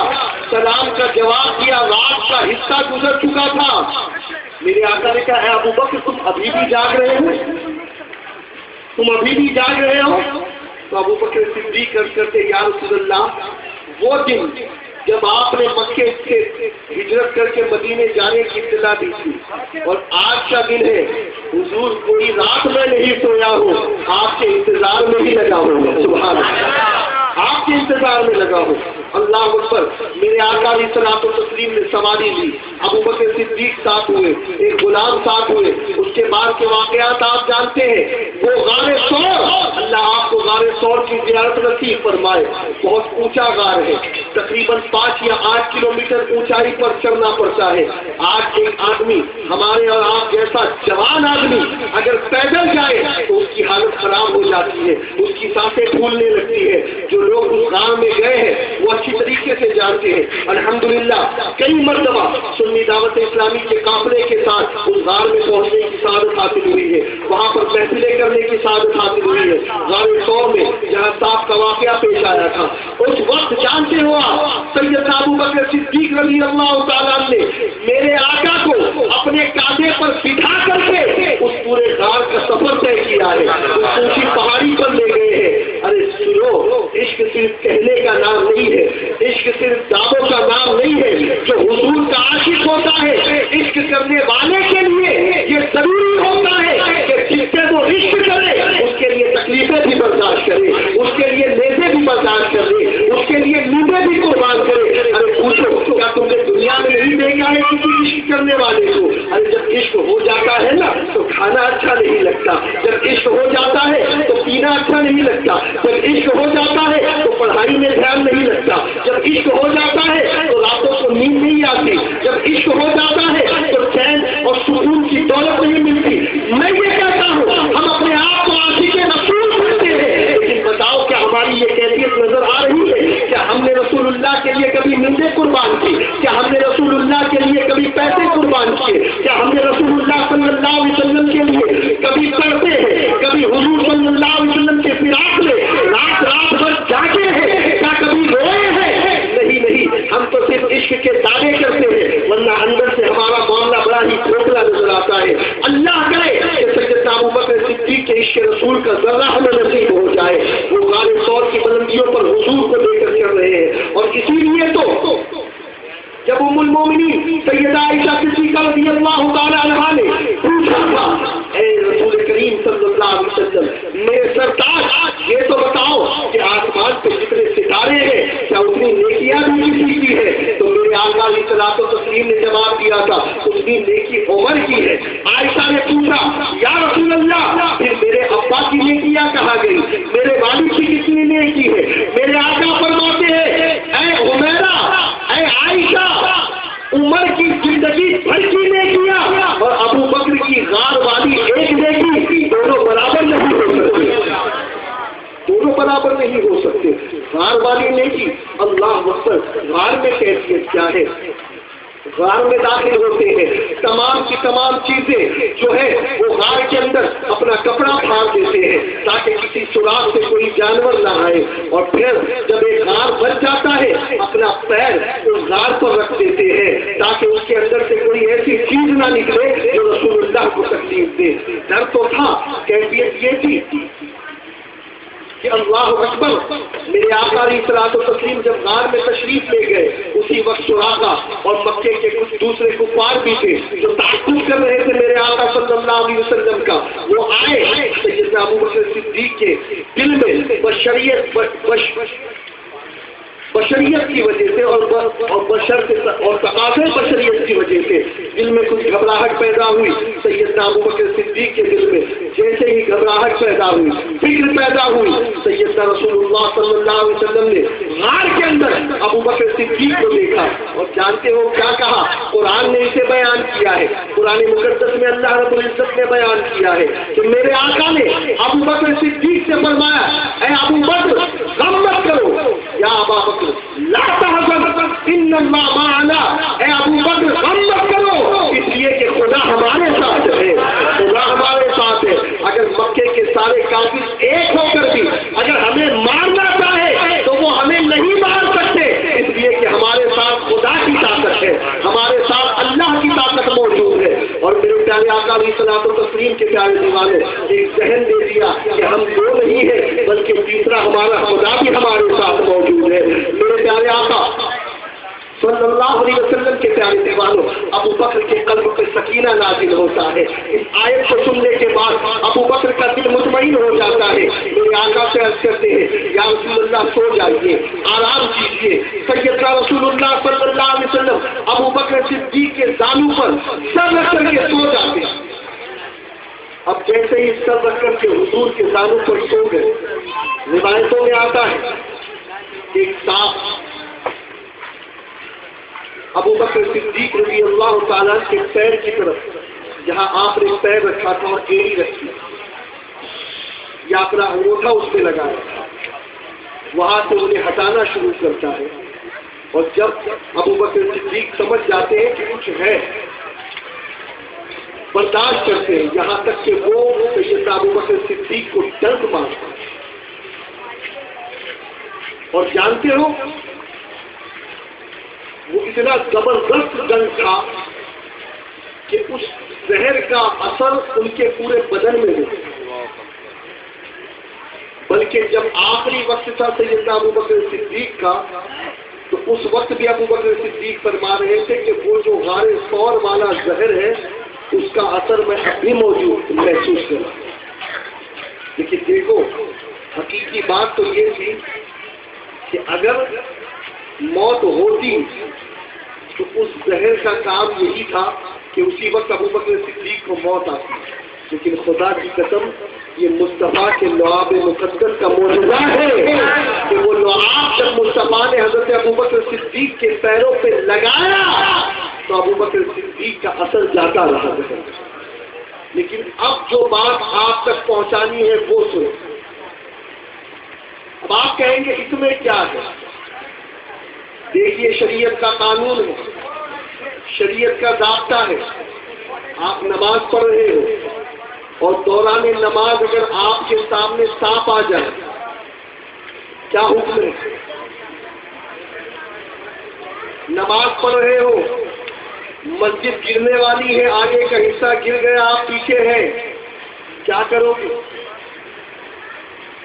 سلام کا جواب دیا، رات کا حصہ گزر چکا تھا۔ میرے آقا نے کہا اے ابوبکر تم ابھی بھی جاگ رہے ہو، تم ابھی بھی جاگ رہے ہو؟ تو ابوبکر صدیق عرض کرتے یا رسول اللہ وہ دن جب آپ نے مکے سے ہجرت کر کے مدینے جانے کی اطلاع دی تھی اور آج کا دن ہے، حضور کوئی رات میں نہیں سویا ہوں، آپ کے انتظار میں ہی لگا ہوں، سبحان اللہ، آپ کے انتظار میں لگا ہوں۔ اللہ اکبر۔ میرے آقا علیہ الصلوۃ والتسلیم نے سواری لی، ابوبکر صدیق ساتھ ہوئے، ایک غلام ساتھ ہوئے۔ اس کے بعد کے واقعات آپ جانتے ہیں، وہ غار ثور، اللہ آپ کو غار ثور کی زیارت نصیب فرمائے۔ بہت اونچا غار ہے، تقریباً 5 یا 8 کلومیٹر اونچائی پر چڑھنا پڑتا ہے۔ آج ایک آدمی ہمارے اور آپ جیسا جوان آدمی اگر پیدل جائے تو اس کی حالت خراب ہو جاتی ہے، اس کی سانسیں پھولنے لگتی ہے۔ جو لوگ اس غار میں گئے ہیں وہ اچھی طریقے سے جانتے ہیں. الحمدللہ کئی مرتبہ سنی دعوت اسلامی کے قافلے کے ساتھ اس غار میں پہنچنے کی سعادت حاصل ہوئی ہے. وہاں پر محفلیں کرنے کی سعادت حاصل ہوئی ہے. غار ثور میں جہاں صاف کا واقعہ پیش آیا تھا اس وقت جانتے ہو آپ سیدنا ابو بکر صدیق رضی اللہ تعالیٰ نے میرے آقا کو اپنے کاندھے پر بٹھا کر کے اس پورے غار کا سفر طے کیا ہے. اس اونچی پہاڑی پر لے گئے ہیں. ارے سنو عشق صرف کہنے کا نام نہیں ہے, عشق صرف دعووں کا نام نہیں ہے. جو حضور کا عاشق ہوتا ہے عشق کرنے والے کے لیے یہ ضروری ہوتا ہے کہ جس سے وہ عشق کرے اس کے لیے تکلیفیں بھی برداشت کرے, اس کے لیے نیزے بھی برداشت کرے, اس کے لیے نیندیں بھی قربان کرے. ارے پوچھو کیا تم نے دنیا میں نہیں دیکھا ہے کسی عشق کرنے والے کو؟ ارے جب عشق ہو جاتا ہے نا تو کھانا اچھا نہیں لگتا, جب عشق ہو جاتا ہے تو پینا اچھا نہیں لگتا, جب عشق ہو جاتا ہے تو پڑھائی میں دھیان نہیں لگتا, جب عشق ہو جاتا ہے تو راتوں کو نیند نہیں آتی, جب عشق ہو جاتا ہے تو چین اور سکون کی دولت نہیں ملتی. میں یہ کہتا ہوں ہم اپنے آپ کو عاشق رسول کہتے ہیں, لیکن بتاؤ کیا ہماری یہ کیفیت نظر آ رہی ہے؟ کیا ہم نے رسول اللہ کے لیے کبھی نیندیں قربان کی؟ کیا ہم نے رسول اللہ کے لیے کبھی پیسے قربان کیے؟ کیا ہم نے رسول اللہ صلی اللہ علیہ وسلم کے لیے کبھی پڑھتے ہیں, کبھی حضور صلی اللہ علیہ وسلم کے فراق میں رات بھر جاگے ہیں, کیا کبھی روئے ہیں؟ نہیں, ہم تو صرف عشق کے دعوے کرتے ہیں, ورنہ اندر سے ہمارا معاملہ بڑا ہی کھوکھلا نظر آتا ہے. اللہ کرے کہ سیدنا ابو بکر صدیق کے عشق رسول کا ذرہ ہمیں نصیب ہو جائے. وہ غار ثور کی بلندیوں پر حضور کو لے کر چل رہے ہیں, اور اسی لیے تو جب ام المومنین سیدہ عائشہ صدیقہ رضی اللہ تعالی عنہا نے پوچھا تھا اے رسول کریم صلی اللہ علیہ وسلم میرے سرتاج یہ تو بتاؤ کہ آسمان پہ جتنے ستارے ہیں کیا اتنی نیکیاں بھی کسی کی ہے؟ تو میرے آقا علیہ الصلوۃ والتسلیم نے جواب دیا تھا اتنی نیکی عمر کی ہے. عائشہ نے پوچھا یا رسول اللہ پھر میرے ابا کی نیکیاں کہاں گئی, میرے والد کی کتنی نیکی ہے؟ میرے آقا فرماتے ہیں اے عمیرہ اے عائشہ عمر کی زندگی بھر کی نیکیاں اور ابو بکر کی غار والی ایک نیکی دونوں برابر نہیں ہو سکتے, دونوں برابر نہیں ہو سکتے. غار والی نیکی اللہ اکبر, غار میں کیفیت کیا ہے؟ غار میں داخل ہوتے ہیں, تمام کی تمام چیزیں جو ہے وہ غار کے اندر اپنا کپڑا پھاڑ دیتے ہیں تاکہ کسی سوراخ سے کوئی جانور نہ آئے, اور پھر جب ایک غار بن جاتا ہے اپنا پیر اس غار پر رکھ دیتے ہیں تاکہ اس کے اندر سے کوئی ایسی چیز نہ نکلے جو رسول اللہ کو تکلیف دے. ڈر تو تھا, کیفیت یہ تھی کہ اللہ اکبر میرے آقا علیہ الصلوۃ والتسلیم جب غار میں تشریف لے گئے اسی وقت سراقہ اور مکے کے کچھ دوسرے کفار بھی تھے جو تعقب کر رہے تھے میرے آقا صلی اللہ علیہ وسلم کا. وہ آئے سیدنا ابو بکر صدیق کے دل میں بشریت کی وجہ سے اور تقاضے بشریت کی وجہ سے دل میں کچھ گھبراہٹ پیدا ہوئی. سیدنا ابو بکر صدیق کے دل میں جیسے ہی گھبراہٹ پیدا ہوئی, فکر پیدا ہوئی, سیدنا رسول اللہ صلی اللہ علیہ وسلم نے غار کے اندر ابو بکر صدیق کو دیکھا, اور جانتے ہو کیا کہا؟ قرآن نے اسے بیان کیا ہے, قرآن مقدس میں اللہ رب العزت نے بیان کیا ہے کہ میرے آقا نے ابو بکر صدیق سے فرمایا اے ابو بکر غم مت کرو, یا ابا بکر لا تحزن ان اللہ معنا, اے ابو بکر غم مت کرو اس لیے کہ خدا ہمارے ساتھ ہے, خدا ہمارے ساتھ ہے. اگر مکے کے سارے کافر ایک ہو کر بھی اگر ہمیں مارنا چاہے تو وہ ہمیں نہیں مار سکتے, اس لیے کہ ہمارے ساتھ خدا کی طاقت ہے, ہمارے ساتھ اللہ کی طاقت موجود ہے. اور میرے پیارے آقا علیہ الصلوۃ والتسلیم کے پیارے دیوانے ایک ذہن دے دیا کہ ہم دو نہیں ہیں بلکہ تیسرا ہمارا خدا بھی ہمارے ساتھ موجود ہے. میرے پیارے آقا صلی اللہ علیہ وسلم کے پیارے دیوانوں ابو بکر کے قلب پہ سکینہ نازل ہوتا ہے. اس آیت کو سننے کے بعد ابو بکر کا دل مطمئن ہو جاتا ہے. میرے آقا سے عرض کرتے ہیں یا رسول اللہ سو جائیے, آرام کیجیے. سیدنا رسول اللہ صلی اللہ علیہ وسلم ابو بکر صدیق کے زانو پر سر رکھ کر کے سو جاتے. اب جیسے ہی سر رکھ کر کے حضور کے زانو پر سو گئے, روایتوں میں آتا ہے ایک صاحب ابو بکر صدیق رضی اللہ تعالیٰ کے پیر کی طرف جہاں آپ نے پیر رکھا تھا اور ایڑی رکھی یا اپنا انگوٹھا اس پہ لگایا, وہاں سے انہیں ہٹانا شروع کرتا ہے. اور جب ابو بکر صدیق سمجھ جاتے ہیں کہ کچھ ہے، برداشت کرتے ہیں، یہاں تک کہ وہ سیدنا ابو بکر صدیق کو ڈنک مارتا ہے۔ اور جانتے ہو وہ اتنا زبردست ڈنک تھا کہ اس زہر کا اثر ان کے پورے بدن میں ہوا، بلکہ جب آخری وقت تھا سیدنا ابو بکر صدیق کا، تو اس وقت بھی ابو بکر صدیق فرما رہے تھے کہ وہ جو غار ثور والا زہر ہے اس کا اثر میں ابھی موجود محسوس کر رہا ہوں۔ لیکن دیکھو حقیقی بات تو یہ تھی کہ اگر موت ہوتی تو اس زہر کا کام یہی تھا کہ اسی وقت ابو بکر صدیق کو موت آتی، لیکن خدا کی قسم یہ مصطفیٰ کے لعاب مقدس کا معجزہ ہے کہ وہ لعاب جب مصطفیٰ نے حضرت ابو بکر صدیق کے پیروں پہ لگایا تو ابو بکر صدیق کا اثر جاتا رہا ہے۔ لیکن اب جو بات آپ تک پہنچانی ہے وہ سنو۔ اب آپ کہیں گے اس میں کیا ہے؟ دیکھیے شریعت کا قانون ہے، شریعت کا ضابطہ ہے۔ آپ نماز پڑھ رہے ہو اور دوران نماز اگر آپ کے سامنے سانپ آ جائے کیا حکم ہے؟ نماز پڑھ رہے ہو، مسجد گرنے والی ہے، آگے کا حصہ گر گیا، آپ پیچھے ہیں، کیا کرو گے؟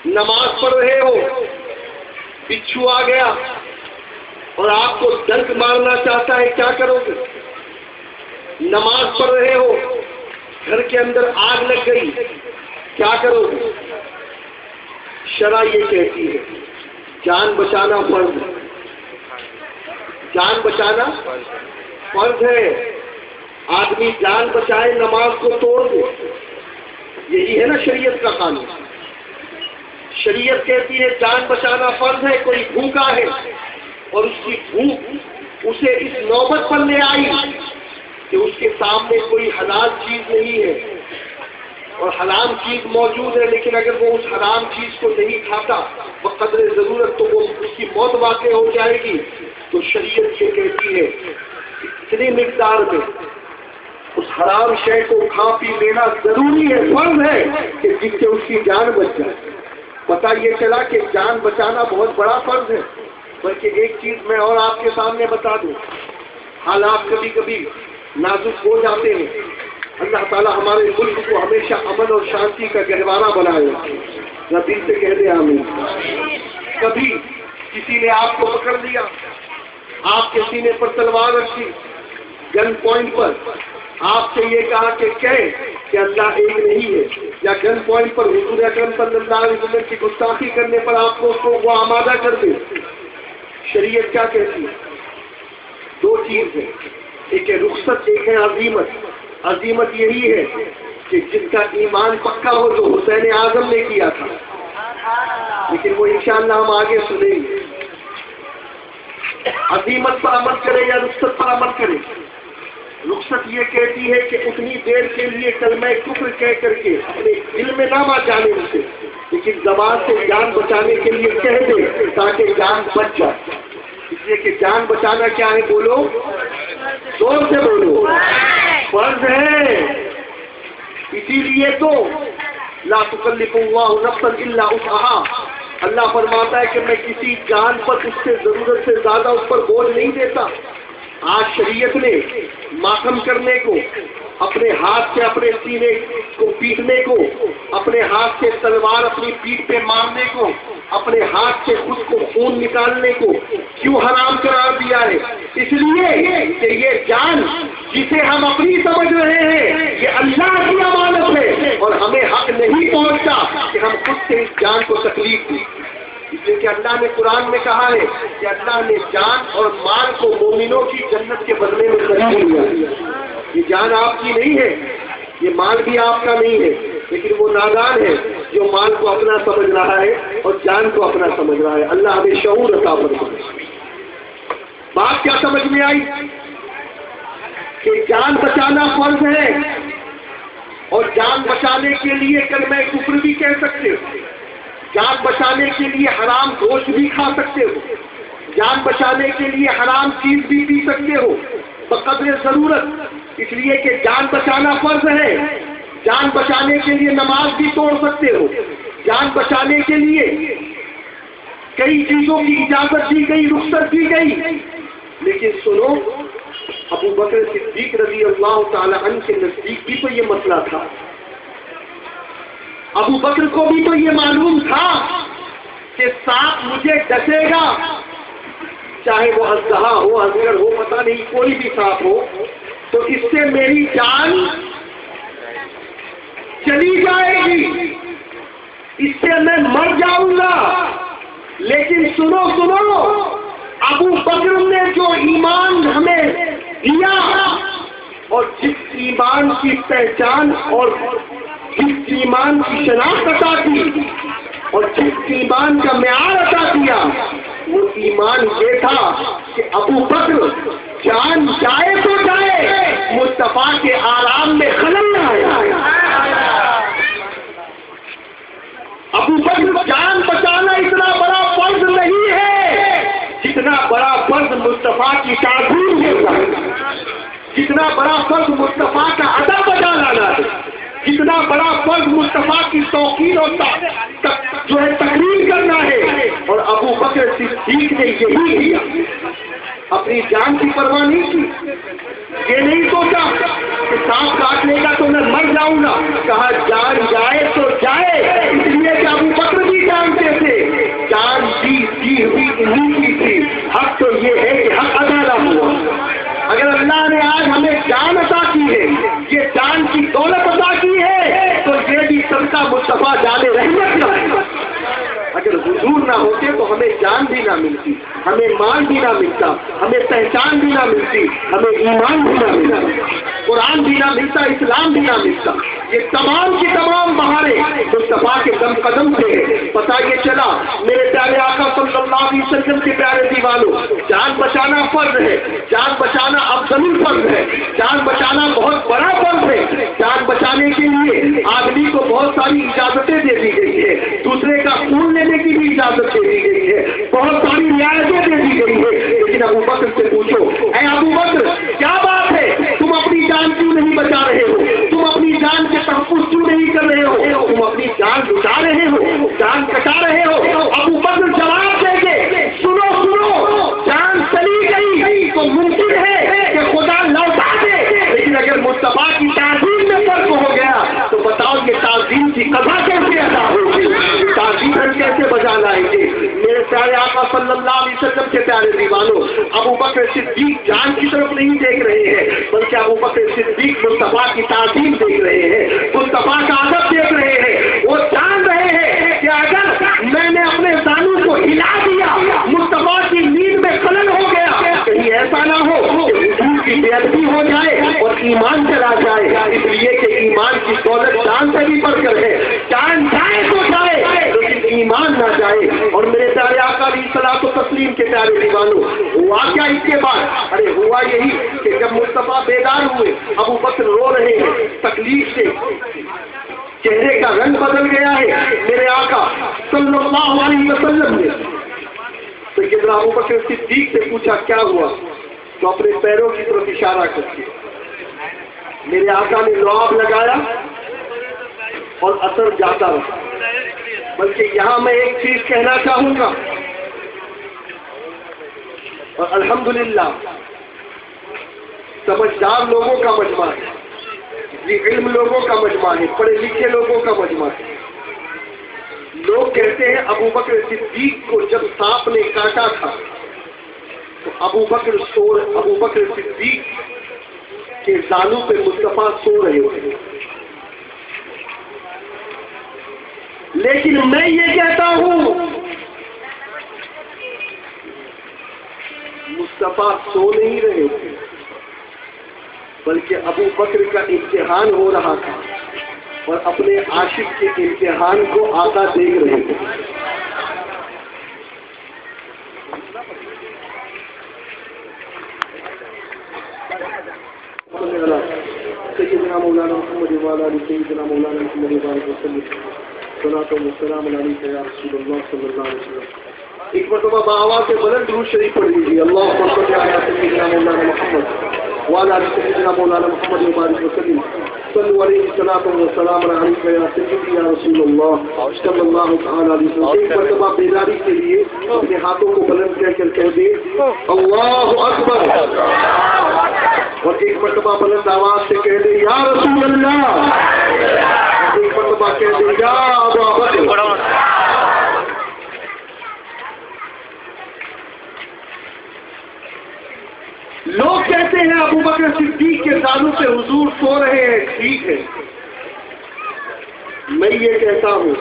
نماز پڑھ رہے ہو، بچھو آ گیا اور آپ کو ڈنک مارنا چاہتا ہے، کیا کرو گے؟ نماز پڑھ رہے ہو، گھر کے اندر آگ لگ گئی، کیا کرو گے؟ شرع یہ کہتی ہے جان بچانا فرض ہے، جان بچانا فرض ہے۔ آدمی جان بچائے نماز کو توڑ دے، یہی ہے نا شریعت کا قانون۔ شریعت کہتی ہے جان بچانا فرض ہے۔ کوئی بھوکا ہے اور اس کی بھوک اسے اس نوبت پر لے آئی کہ اس کے سامنے کوئی حلال چیز نہیں ہے اور حرام چیز موجود ہے، لیکن اگر وہ اس حرام چیز کو نہیں کھاتا بقدر ضرورت تو وہ اس کی موت واقع ہو جائے گی۔ تو شریعت یہ کہتی ہے اتنی مقدار میں اس حرام شے کو کھا پی لینا ضروری ہے، فرض ہے کہ جس سے اس کی جان بچ جائے۔ پتہ یہ چلا کہ جان بچانا بہت بڑا فرض ہے۔ بلکہ ایک چیز میں اور آپ کے سامنے بتا دوں، حالات کبھی کبھی نازک ہو جاتے ہیں۔ اللہ تعالیٰ ہمارے ملک کو ہمیشہ امن اور شانتی کا گہوارہ بنائے، دل سے کہہ دیں آمین۔ کبھی کسی نے آپ کو پکڑ لیا، آپ کے سینے پر تلوار رکھی، گن پوائنٹ پر آپ سے یہ کہا کہ اللہ ایک نہیں ہے، یا گن پوائنٹ پر حضور اکرم صلی اللہ علیہ وسلم کی گستاخی کرنے پر آپ کو اس کو وہ آمادہ کر دے۔ شریعت کیا کہتی ہے؟ دو چیز ہے، ایک ہے رخصت، ایک ہے عزیمت۔ عزیمت یہی ہے کہ جس کا ایمان پکا ہو جو حسین اعظم نے کیا تھا، لیکن وہ انشاءاللہ ہم آگے سنیں گے۔ عزیمت پر عمل کرے یا رخصت پر عمل کرے؟ رخصت یہ کہتی ہے کہ اتنی دیر کے لیے کلمہ کفر کہہ کر کے اپنے دل میں نہ جانے اسے، لیکن زبان سے جان بچانے کے لیے کہہ دے تاکہ جان بچ جائے۔ اس لیے کہ جان بچانا کیا ہے؟ بولو، زور سے بولو، فرض ہے۔ اسی لیے تو لا تکلف اللہ نفسا الا وسعها، اللہ فرماتا ہے کہ میں کسی جان پر اس سے ضرورت سے زیادہ اس پر بوجھ نہیں دیتا۔ آج شریعت نے ماتم کرنے کو، اپنے ہاتھ سے اپنے سینے کو پیٹنے کو، اپنے ہاتھ سے تلوار اپنی پیٹھ پہ مارنے کو، اپنے ہاتھ سے خود کو خون نکالنے کو کیوں حرام قرار دیا ہے؟ اس لیے کہ یہ جان جسے ہم اپنی سمجھ رہے ہیں یہ اللہ کی امانت ہے، اور ہمیں حق نہیں پہنچتا کہ ہم خود سے اس جان کو تکلیف دیں۔ اس لیے کہ اللہ نے قرآن میں کہا ہے کہ اللہ نے جان اور مال کو مومنوں کی جنت کے بدلے میں خرید لیا۔ یہ جان آپ کی نہیں ہے، یہ مال بھی آپ کا نہیں ہے، لیکن وہ نادان ہے جو مال کو اپنا سمجھ رہا ہے اور جان کو اپنا سمجھ رہا ہے۔ اللہ ہمیں شعور عطا فرمائے۔ بات کیا سمجھ میں آئی؟ کہ جان بچانا فرض ہے، اور جان بچانے کے لیے کلمہ کفر بھی کہہ سکتے ہو، جان بچانے کے لیے حرام گوشت بھی کھا سکتے ہو، جان بچانے کے لیے حرام چیز بھی پی سکتے ہو بقدر ضرورت، اس لیے کہ جان بچانا فرض ہے. جان بچانے کے لیے نماز بھی توڑ سکتے ہو. جان بچانے کے لیے کئی چیزوں کی اجازت دی گئی، رخصت دی گئی. لیکن سنو، ابو بکر صدیق رضی اللہ تعالی عنہ کے نزدیک بھی تو یہ مسئلہ تھا. ابو بکر کو بھی تو یہ معلوم تھا کہ سانپ مجھے ڈسے گا، چاہے وہ اژدہا ہو، اجگر ہو، پتہ نہیں کوئی بھی سانپ ہو، تو اس سے میری جان چلی جائے گی، اس سے میں مر جاؤں گا. لیکن سنو سنو، ابو بکر نے جو ایمان ہمیں دیا اور جس ایمان کی پہچان اور جس ایمان کی شناخت عطا کی اور جس ایمان کا معیار عطا کیا، وہ ایمان یہ تھا کہ ابو بکر جان جائے تو جائے، مصطفیٰ کے آرام میں خلل نہ آئے. ابو بکر جان بچانا اتنا بڑا فرض نہیں ہے جتنا بڑا فرض مصطفیٰ کی تعظیم ہوتا ہے، جتنا بڑا فرض مصطفیٰ کا ادب بجا لانا ہے، جتنا بڑا فرض مصطفیٰ کی توقیر اور جو ہے تقریر کرنا ہے. اور ابو بکر صدیق نے یہی کیا، اپنی جان کی پرواہ نہیں کی. یہ نہیں سوچا کہ سانپ کاٹ لے گا تو میں مر جاؤں گا، کہا جان جائے تو جائے. اس لیے کہ ابو بکر بھی جانتے تھے جان دی ہوئی انہیں کی تھی. حق تو یہ ہے کہ حق ادا نہ ہوا. اگر اللہ نے آج ہمیں جان عطا کی ہے، یہ جان کی دولت عطا کی ہے، تو یہ بھی صدقہ مصطفیٰ جان رحمت نہ ہے. اگر حضور نہ ہوتے تو ہمیں جان بھی نہ ملتی، ہمیں مال بھی نہ ملتا، ہمیں پہچان بھی نہ ملتی، ہمیں ایمان بھی نہ ملتا، قرآن بھی نہ ملتا، اسلام بھی نہ ملتا. یہ تمام کی تمام بہاریں مصطفیٰ کے دم قدم سے پتہ یہ چلا. میرے پیارے آقا صلی اللہ علیہ وسلم کے پیارے دیوانوں، جان بچانا فرض ہے، جان بچانا افضل فرض ہے، جان بچانا بہت بڑا فرض ہے. جان بچانے کے لیے آدمی کو بہت ساری اجازتیں دے دی گئی ہے، دوسرے کا خون لینے کی بھی اجازت دے دی گئی ہے، بہت ساری رعایتیں دے دی گئی ہے. لیکن ابو بکر سے پوچھو، اے ابو بکر کیا بات ہے، تم اپنی جان کیوں نہیں بچا رہے ہو؟ تم اپنی جان کے تحفظ کیوں نہیں کر رہے ہو؟ تم اپنی جان لٹا رہے ہو، جان کٹا رہے ہو. ابو بکر جواب دے گے، سنو سنو، جان چلی گئی تو ممکن ہے کہ خدا لوٹا دے، لیکن اگر مصطفیٰ کی تعظیم میں فرق ہو گیا تو بتاؤ یہ تعظیم کی قضا کیسے ادا ہوگی، تعظیم کیسے بجا لائیں گے؟ میرے پیارے آقا صلی اللہ علیہ وسلم کے پیارے دیوانوں، ابو بکر صدیق جان کی طرف نہیں دیکھ رہے ہیں، بلکہ ابو بکر صدیق مصطفیٰ کی تعظیم دیکھ رہے ہیں، مصطفیٰ کا ادب دیکھ رہے ہیں. وہ جان رہے ہیں کہ اگر میں نے اپنے زانو کو ہلا دیا، مصطفیٰ کی نیند میں خلل ہو گیا، کہیں ایسا نہ ہو کہ حضور کی بے ادبی ہو جائے اور ایمان چلا جائے. اس لیے کہ ایمان کی دولت جان سے بھی بڑھ کر ہے، جان جائے تو جائے لیکن ایمان نہ جائے. اور میرے پیارے آقا علیہ الصلوۃ والتسلیم کے پیارے دیوانوں، ہوا کیا اس کے بعد؟ ارے ہوا یہی کہ جب مصطفیٰ بیدار ہوئے، ابو بکر رو رہے ہیں تکلیف سے، چہرے کا رنگ بدل گیا ہے. میرے آقا صلی اللہ علیہ وسلم نے سیدنا ابو بکر صدیق سے پوچھا کیا ہوا، تو اپنے پیروں کی طرف اشارہ کر کے میرے آقا نے لعاب لگایا اور اثر جاتا رہا. بلکہ یہاں میں ایک چیز کہنا چاہوں گا، اور الحمدللہ سمجھدار لوگوں کا مجمع ہے، یہ علم لوگوں کا مجمع ہے، پڑھے لکھے لوگوں کا مجمع ہے. لوگ کہتے ہیں ابو بکر صدیق کو جب سانپ نے کاٹا تھا تو ابو بکر صدیق کے زانو پہ مصطفیٰ سو رہے تھے. لیکن میں یہ کہتا ہوں مصطفیٰ سو نہیں رہے تھے، بلکہ ابو بکر کا امتحان ہو رہا تھا اور اپنے عاشق کے امتحان کو آقا دیکھ رہے تھے. سیدنا مولانا محمد وعلی آل سیدنا مولانا محمد وعلی وسلم صلاۃ و سلام علیک یا رسول اللہ صلی اللہ علیہ وسلم. ایک مرتبہ بآواز سے بلند درود شریف پڑھ لیجیے. اللہم صل علی سیدنا مولانا محمد وعلی آل سیدنا مولانا محمد وبارک وسلم. صلوا علیہ الصلاۃ والسلام علیک یا سیدی یا رسول اللہ صلی اللہ تعالی علیہ وسلم. ایک مرتبہ بیداری کے لیے اپنے ہاتھوں کو بلند کر کہہ دے اللہ اکبر، اور ایک مرتبہ بلند آواز سے کہہ دے یا رسول اللہ. ایک مرتبہ کہہ دے یا ابا بکر. لوگ کہتے ہیں ابو بکر صدیق کے دانوں سے حضور سو رہے ہیں. ٹھیک ہے، میں یہ کہتا ہوں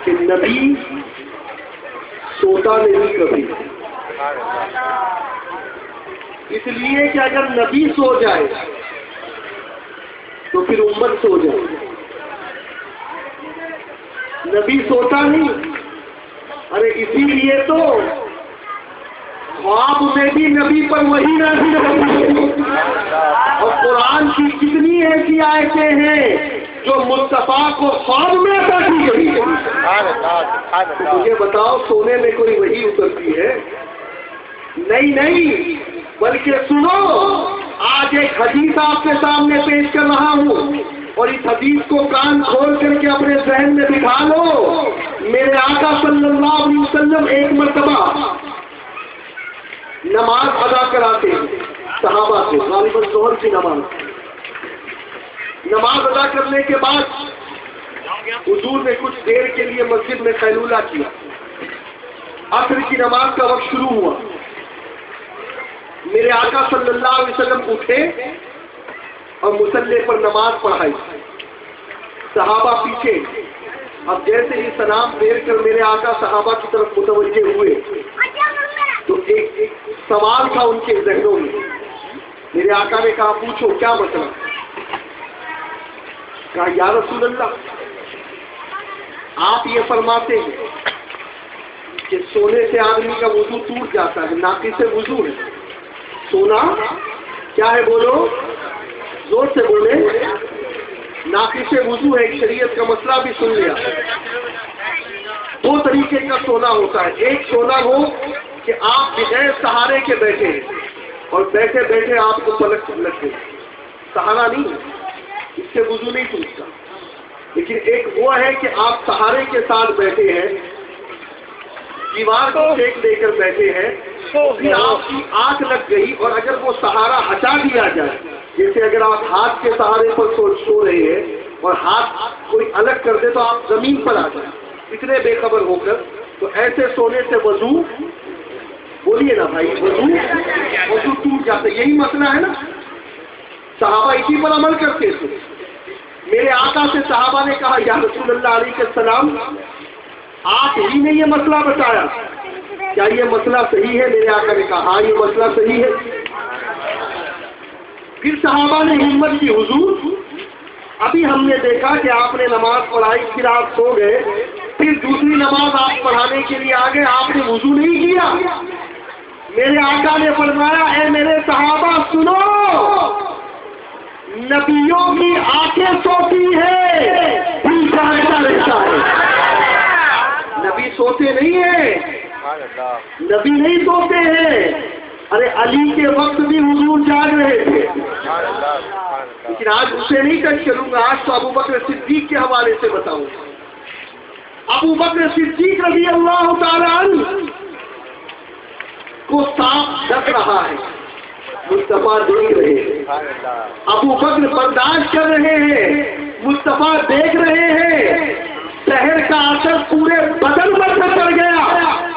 کہ نبی سوتا نہیں کبھی، اس لیے کہ اگر نبی سو جائے تو پھر امت سو جائے. نبی سوتا نہیں. ارے اسی لیے تو خواب میں بھی نبی پر وہی نازل ہوتی ہے. اور قرآن کی کتنی ایسی آیتیں ہیں جو مصطفیٰ کو خواب میں عطا کی گئی. مجھے بتاؤ سونے میں کوئی وہی اترتی ہے؟ نہیں، بلکہ سنو، آج ایک حدیث آپ کے سامنے پیش کر رہا ہوں اور اس حدیث کو کان کھول کر کے اپنے ذہن میں بٹھا لو. میرے آقا صلی اللہ علیہ وسلم ایک مرتبہ نماز ادا کراتے صحابہ سے، غالباً ظہر کی نماز ادا کرنے کے بعد حضور نے کچھ دیر کے لیے مسجد میں قیلولہ کیا. عصر کی نماز کا وقت شروع ہوا. میرے آقا صلی اللہ علیہ وسلم اٹھے اور مصلی پر نماز پڑھائی. صحابہ پیچھے. اب جیسے ہی سلام پھیر کر میرے آقا صحابہ کی طرف متوجہ ہوئے تو ایک سوال تھا ان کے ذہنوں میں. میرے آقا نے کہا پوچھو کیا مسئلہ؟ کہا یا رسول اللہ، آپ یہ فرماتے ہیں کہ سونے سے آدمی کا وضو ٹوٹ جاتا ہے، ناقص وضو ہے. سونا کیا ہے؟ بولو، زور سے بولے. ناقص وضو ہے. ایک شریعت کا مسئلہ بھی سن لیا. دو طریقے کا سونا ہوتا ہے. ایک سونا ہو کہ آپ بغیر سہارے کے بیٹھے ہیں اور بیٹھے بیٹھے آپ کو پلک لگ گئی، سہارا نہیں، اس سے وضو نہیں ٹوٹتا. لیکن ایک وہ ہے کہ آپ سہارے کے ساتھ بیٹھے ہیں، دیوار کو ٹیک لے کر بیٹھے ہیں، پھر آپ کی آنکھ لگ گئی اور اگر وہ سہارا ہٹا دیا جائے، جیسے اگر آپ ہاتھ کے سہارے پر سو رہے ہیں اور ہاتھ کوئی الگ کر دے تو آپ زمین پر آ جائیں اتنے بے خبر ہو کر، تو ایسے سونے سے وضو، بولیے نا بھائی، وضو ٹوٹ جاتا ہے. یہی مسئلہ ہے نا. صحابہ اسی پر عمل کرتے تھے. میرے آقا سے صحابہ نے کہا یا رسول اللہ علیہ السلام، آپ ہی نے یہ مسئلہ بتایا، کیا یہ مسئلہ صحیح ہے؟ میرے آقا نے کہا ہاں یہ مسئلہ صحیح ہے. پھر صحابہ نے ہمت کی، حضور ابھی ہم نے دیکھا کہ آپ نے نماز پڑھائی، پھر آپ سو گئے، پھر دوسری نماز آپ پڑھانے کے لیے آ گئے، آپ نے وضو نہیں کیا. میرے آقا نے فرمایا اے میرے صحابہ سنو، نبیوں کی آنکھیں سوتی ہے، دل جاگتا رہتا ہے. نبی سوتے نہیں ہیں، نبی نہیں سوتے ہیں. ارے علی کے وقت بھی حضور جاگ رہے تھے. لیکن آج اسے نہیں ٹچ کروں گا. آج تو ابو بکر صدیق کے حوالے سے بتاؤں گا. ابو بکر صدیق رضی اللہ تعالیٰ عنہ کو سانپ ڈس رہا ہے، مصطفیٰ دیکھ رہے ہیں. ابو بکر برداشت کر رہے ہیں، مصطفیٰ دیکھ رہے ہیں. شہر کا اثر پورے بدن پر چڑھ گیا.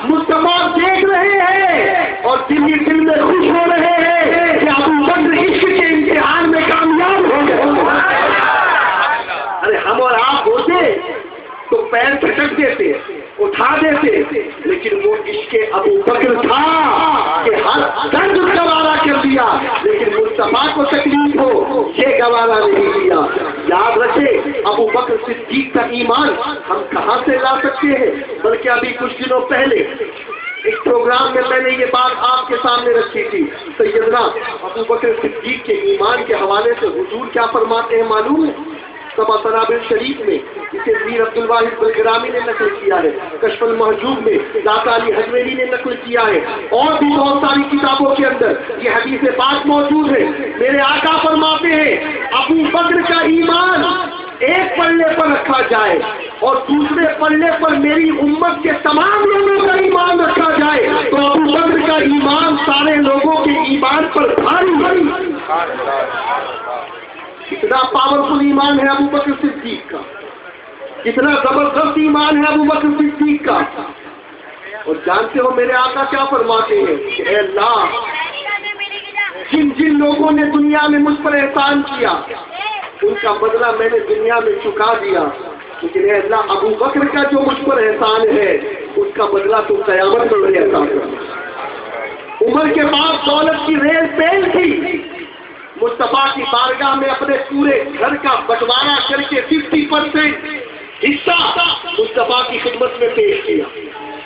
مصطفیٰ دیکھ رہے ہیں اور دل ہی دل میں خوش ہو رہے ہیں کہ ابو بکر عشق کے امتحان میں کامیاب ہو گئے. ارے ہم اور آپ ہوتے تو پیر پھٹک دیتے، اٹھا دیتے، لیکن وہ عشق ابو بکر تھا کہ ہر درد گوارا کر دیا، لیکن مصطفیٰ کو تکلیف ہو یہ گوارا نہیں دیا. یاد رکھے ابو بکر صدیق کا ایمان ہم کہاں سے لا سکتے ہیں؟ بلکہ ابھی کچھ دنوں پہلے ایک پروگرام میں نے یہ بات آپ کے سامنے رکھی تھی. سیدنا ابو بکر صدیق کے ایمان کے حوالے سے حضور کیا فرماتے ہیں معلوم ہے؟ سبا سنابل شریف میں اسے میر عبدالواحد بلگرامی نے نقل کیا ہے، کشف المحجوب میں داتا علی حجویری نے نقل کیا ہے، اور بھی بہت ساری کتابوں کے اندر یہ حدیث پاک موجود ہے۔ میرے آقا فرماتے ہیں ابو بکر کا ایمان ایک پلے پر رکھا جائے اور دوسرے پلے پر میری امت کے تمام لوگوں کا ایمان رکھا جائے تو ابو بکر کا ایمان سارے لوگوں کے ایمان پر بھاری کتنا پاورفل ایمان ہے ابو بکر صدیق کا، کتنا زبردست ایمان ہے ابو بکر صدیق کا۔ اور جانتے ہو میرے آقا کیا فرماتے ہیں کہ اے اللہ جن جن لوگوں نے دنیا میں مجھ پر احسان کیا ان کا بدلہ میں نے دنیا میں چکا دیا، لیکن اے اللہ ابو بکر کا جو مجھ پر احسان ہے اس کا بدلہ تو قیامت میں احسان کرنا۔ عمر کے بعد دولت کی ریل پیل تھی، مصطفیٰ کی بارگاہ میں اپنے پورے گھر کا بٹوارا کر کے 50% حصہ مصطفیٰ کی خدمت میں پیش کیا۔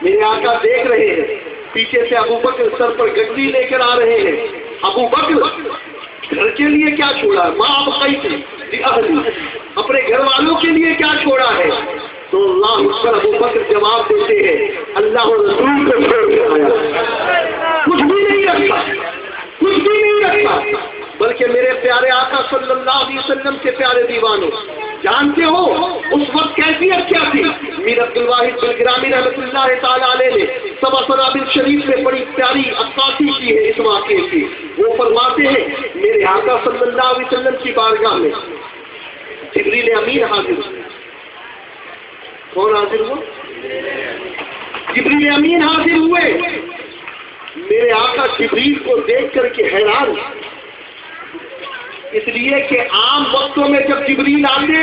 میرے آقا دیکھ رہے ہیں، پیچھے سے ابو بکر سر پر گٹری لے کر آ رہے ہیں۔ ابو بکر گھر کے لیے کیا چھوڑا؟ ماں بقی تھی اپنے گھر والوں کے لیے کیا چھوڑا ہے؟ تو اللہ اس پر ابو بکر جواب دیتے ہیں اللہ اور رسول کو چھوڑ کے آیا، کچھ بھی نہیں رکھا، کچھ بھی نہیں رکھا، بلکہ میرے پیارے آقا صلی اللہ علیہ وسلم کے پیارے دیوانوں جانتے ہو اس وقت کیفیت کیا تھی؟ میر عبدالواحد بلگرامی رحمۃ اللہ تعالیٰ علیہ نے سبا سنابل شریف میں بڑی پیاری عکاسی کی ہے اس واقعے کی۔ وہ فرماتے ہیں میرے آقا صلی اللہ علیہ وسلم کی بارگاہ میں جبریل امین حاضر ہوئے۔ کون حاضر ہوا؟ جبریل امین حاضر ہوئے۔ میرے آقا جبریل کو دیکھ کر کے حیران، اس لیے کہ عام وقتوں میں جب جبریل آتے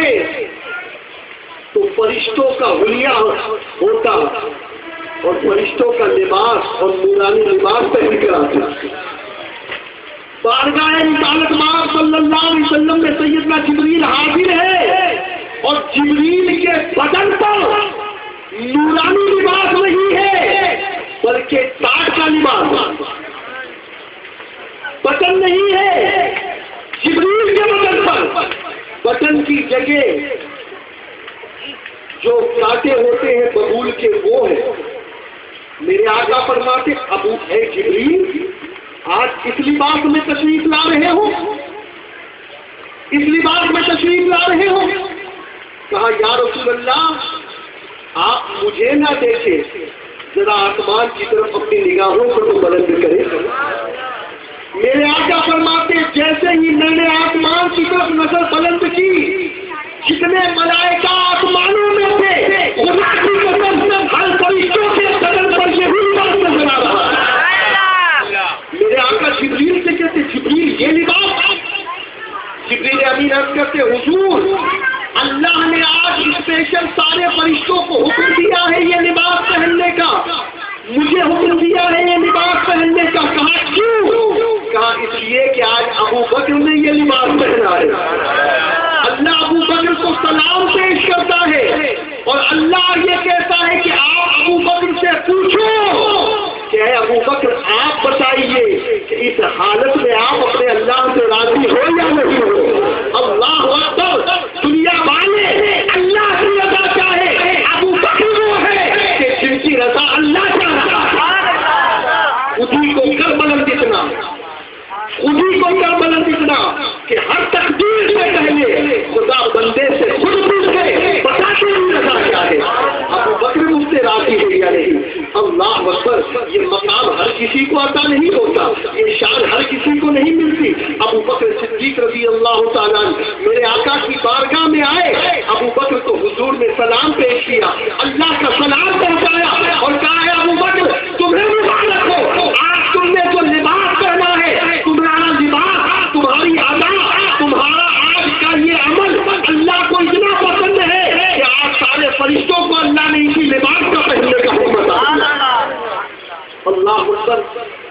تو فرشتوں کا حلیہ ہوتا اور فرشتوں کا لباس اور نورانی لباس پہن کر آتے۔ بارگاہ رسالت مآب صلی اللہ علیہ وسلم میں سیدنا جبریل حاضر ہے اور جبریل کے بدن پر نورانی لباس نہیں ہے بلکہ تاج کا لباس، بٹن نہیں ہے جبریل کے بدن پر، بٹن کی جگہ جو کانٹے ہوتے ہیں ببول کے وہ ہے۔ میرے آقا فرماتے ابو ہے جبریل آج اس لباس میں تشریف لا رہے ہو، اس لباس میں تشریف لا رہے ہو؟ کہا یا رسول اللہ آپ مجھے نہ دیکھیں، ذرا آسمان کی طرف اپنی نگاہوں کو تو بلند کرے۔ میرے آقا فرماتے جیسے ہی میں نے آسمان کی طرف نظر بلند کی جتنے ملائکہ آسمانوں میں تھے خدا کی قسم ہر فرشتوں کے بدن پر یہی لباس نظر آ رہا۔ میرے آقا جبریل سے کہتے جبریل یہ لباس؟ جبریل امین عرض کرتے حضور اللہ نے آج اسپیشل سارے فرشتوں کو حکم دیا ہے یہ لباس پہننے کا، مجھے حکم دیا ہے یہ لباس پہننے کا۔ کہا کیوں؟ کہا اس لیے کہ آج ابو بکر نے یہ لباس پہنا ہے۔ اللہ ابو بکر کو سلام پیش کرتا ہے اور اللہ یہ کہتا ہے کہ آپ ابو بکر سے پوچھو کہ اے ابو بکر آپ بتائیے کہ اس حالت میں آپ اپنے اللہ سے راضی ہو یا نہیں ہو؟ اللہ اکبر! دنیا والے اللہ کی رضا چاہے، ابو بکر وہ ہے کہ جن کی رضا اللہ چاہتا ہے۔ خودی کو کر بلند اتنا، خودی کو کر بلند اتنا کہ ہر تقدیر سے پہلے خدا بندے سے خود پوچھے بتاتے ہوئے رضا کیا ہے، ابو بکر مجھ سے راضی ہے یا نہیں؟ اللہ اکبر! یہ مقام ہر کسی کو عطا نہیں ہوتا، یہ شان ہر کسی کو نہیں ملتی۔ ابو بکر صدیق رضی اللہ تعالیٰ میرے آقا کی بارگاہ میں آئے، ابو بکر تو حضور نے سلام پیش کیا، اللہ کا سلام پہنچایا اور کہا ہے ابو بکر تمہیں مبارک ہو، آج تم نے جو لباس پہنا ہے تمہارا لباس، تمہاری ادا، تمہارا آج کا یہ عمل اللہ کو اتنا پسند ہے کہ آج سارے فرشتوں کو اللہ نے اسی لباس کا پہننے کا حکم دیا۔ اللہ اکبر!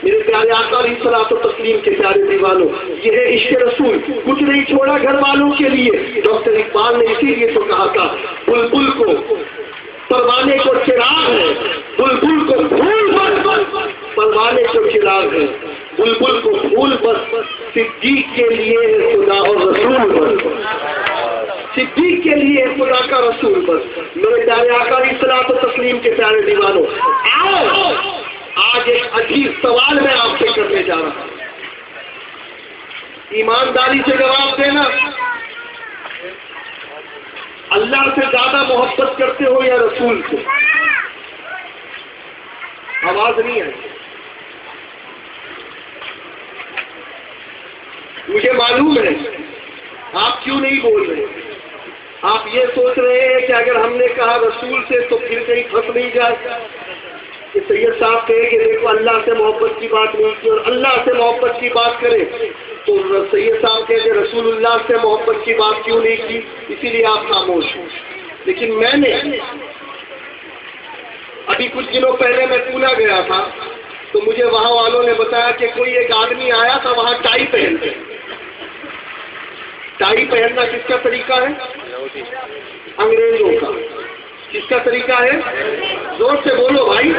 میرے پیارے آقا علیہ الصلوۃ والتسلیم کے پیارے دیوانوں، یہ ہے عشق رسول، کچھ نہیں چھوڑا گھر والوں کے لیے۔ ڈاکٹر اقبال نے اسی لیے تو کہا تھا بلبل کو پروانے کو چراغ ہے، بلبل کو پھول بس، پروانے کو چراغ ہے، بلبل کو پھول بس، صدیق کے لیے خدا اور رسول بس۔ صدیق کے لیے خدا کا رسول بس. میرے پیارے آقا علیہ الصلوۃ والتسلیم کے پیارے دیوانوں، آؤ آج ایک عجیب سوال میں آپ سے کرنے جا رہا ہوں. ایمانداری سے جواب دینا. اللہ سے زیادہ محبت کرتے ہو یا رسول سے؟ آواز نہیں آئی. مجھے معلوم ہے آپ کیوں نہیں بول رہے. آپ یہ سوچ رہے ہیں کہ اگر ہم نے کہا رسول سے تو پھر کہیں پھنس نہیں جائے. کہ سید صاحب کہے کہ دیکھو اللہ سے محبت کی بات نہیں کی اور اللہ سے محبت کی بات کرے تو سید صاحب کہے کہ رسول اللہ سے محبت کی بات کیوں نہیں کی، اسی لیے آپ خاموش ہیں. لیکن میں نے ابھی کچھ دنوں پہلے میں پونا گیا تھا تو مجھے وہاں والوں نے بتایا کہ کوئی ایک آدمی آیا تھا وہاں ٹائی پہنتے. ٹائی پہننا کس کا طریقہ ہے؟ انگریزوں کا. کس کا طریقہ ہے؟ زور سے بولو بھائی.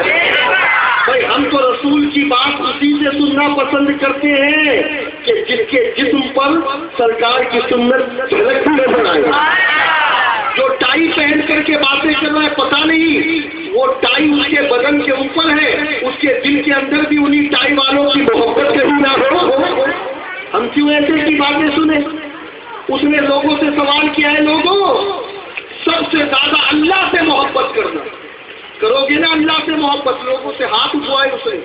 بھائی ہم تو رسول کی بات اسی سے سننا پسند کرتے ہیں کہ جس کے جسم پر سرکار کی سنت جھلکتی نظر آئے. جو ٹائی پہن کر کے باتیں کر رہا ہے پتہ نہیں وہ ٹائی اس کے بدن کے اوپر ہے، اس کے دل کے اندر بھی انہی ٹائی والوں کی محبت کہیں نہ ہو. ہم کیوں ایسے کی باتیں سنیں؟ اس نے لوگوں سے سوال کیا ہے، لوگوں سب سے زیادہ اللہ سے محبت کرنا. کرو گے نا اللہ سے محبت؟ لوگوں سے ہاتھ اٹھوائے اس نے،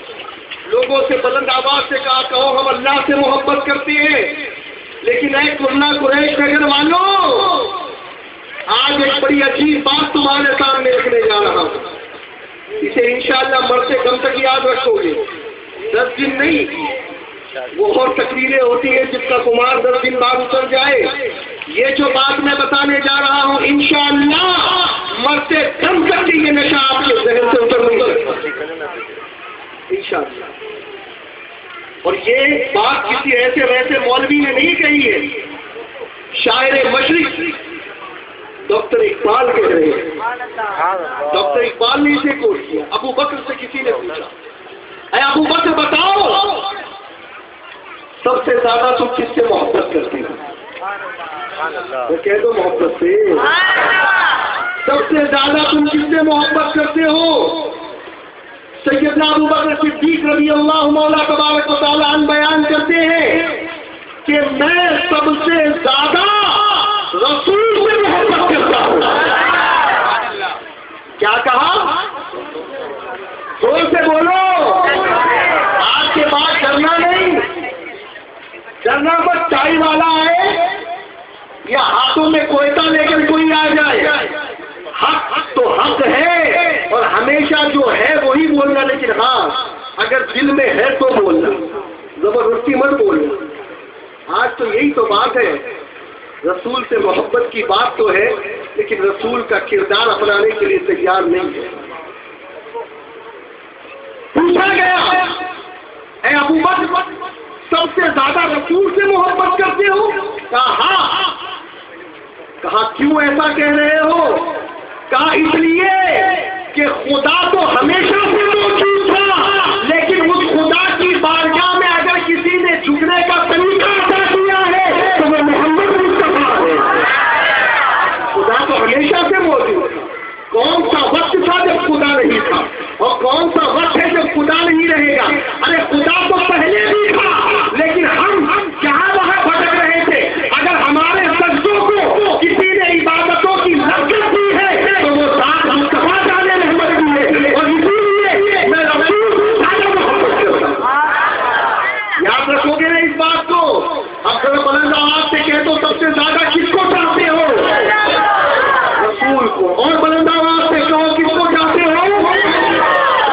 لوگوں سے بلند آواز سے کہا کہو ہم اللہ سے محبت کرتے ہیں. لیکن اے کرنا قریش نگر والوں، آج ایک بڑی عجیب بات تمہارے سامنے رکھنے جا رہا ہوں. اسے انشاءاللہ مرتے دم تک یاد رکھو گے. 10 دن نہیں، وہ اور تقریریں ہوتی ہیں جس کا کمار 10 دن بعد اتر جائے. یہ جو بات میں بتانے جا رہا ہوں انشاءاللہ مرتے دم تک یہ نشہ آپ کے ذہن سے اتر نہیں سکتا انشاءاللہ. اور یہ بات کسی ایسے ویسے مولوی نے نہیں کہی ہے، شاعر مشرق ڈاکٹر اقبال کہہ رہے ہیں. ڈاکٹر اقبال نے اسے کوٹ کیا. ابو بکر سے کسی نے پوچھا، اے ابو بکر بتاؤ سب سے زیادہ تم کس سے محبت کرتے ہو؟ وہ کہہ دو محبت سے. سب سے زیادہ تم کس سے محبت کرتے ہو؟ سیدنا ابو بکر صدیق رضی اللہ مولا تبارک و تعالیٰ عنہ بیان کرتے ہیں کہ میں سب سے زیادہ رسول سے محبت کرتا ہوں. کیا کہا؟ زور سے بولو. آج کے بعد ڈرنا نہیں. ڈرنا بس ٹائی والا آئے یا ہاتھوں میں کوئتہ لے کر کوئی آ جائے. حق تو حق ہے اور ہمیشہ جو ہے وہی بولنا. لیکن ہاں اگر دل میں ہے تو بولنا، زبردستی مت بولنا. آج تو یہی تو بات ہے، رسول سے محبت کی بات تو ہے لیکن رسول کا کردار اپنانے کے لیے تیار نہیں ہے. پوچھا گیا اے ابو بکر سب سے زیادہ رسول سے محبت کرتے ہو؟ کہا ہاں. کہا کیوں ایسا کہہ رہے ہو؟ کہا اس لیے کہ خدا تو ہمیشہ سے موجود تھا لیکن اس خدا کی بارگاہ میں اگر کسی نے جھکنے کا طریقہ ادا کیا ہے تو وہ محمد مصطفیٰ ہے. خدا تو ہمیشہ سے موجود تھا. کون سا وقت تھا جب خدا نہیں تھا اور کون سا وقت ہے جب خدا نہیں رہے گا؟ ارے خدا تو پہلے بھی تھا لیکن ہم جہاں وہاں بھٹک رہے تھے. اگر ہمارے سجدوں کو کسی نے عبادتوں کی لذت دی ہے تو وہ ذات مصطفیٰ جانے محمد کی ہے اور اسی لیے میں رسول زیادہ محبت کرتا ہوں. یاد رکھو گے نا اس بات کو. اب ذرا بلند آواز سے کہہ دو سب سے زیادہ کس کو چاہتے ہو؟ رسول کو. اور بلند آواز سے کہو کس کو چاہتے ہو؟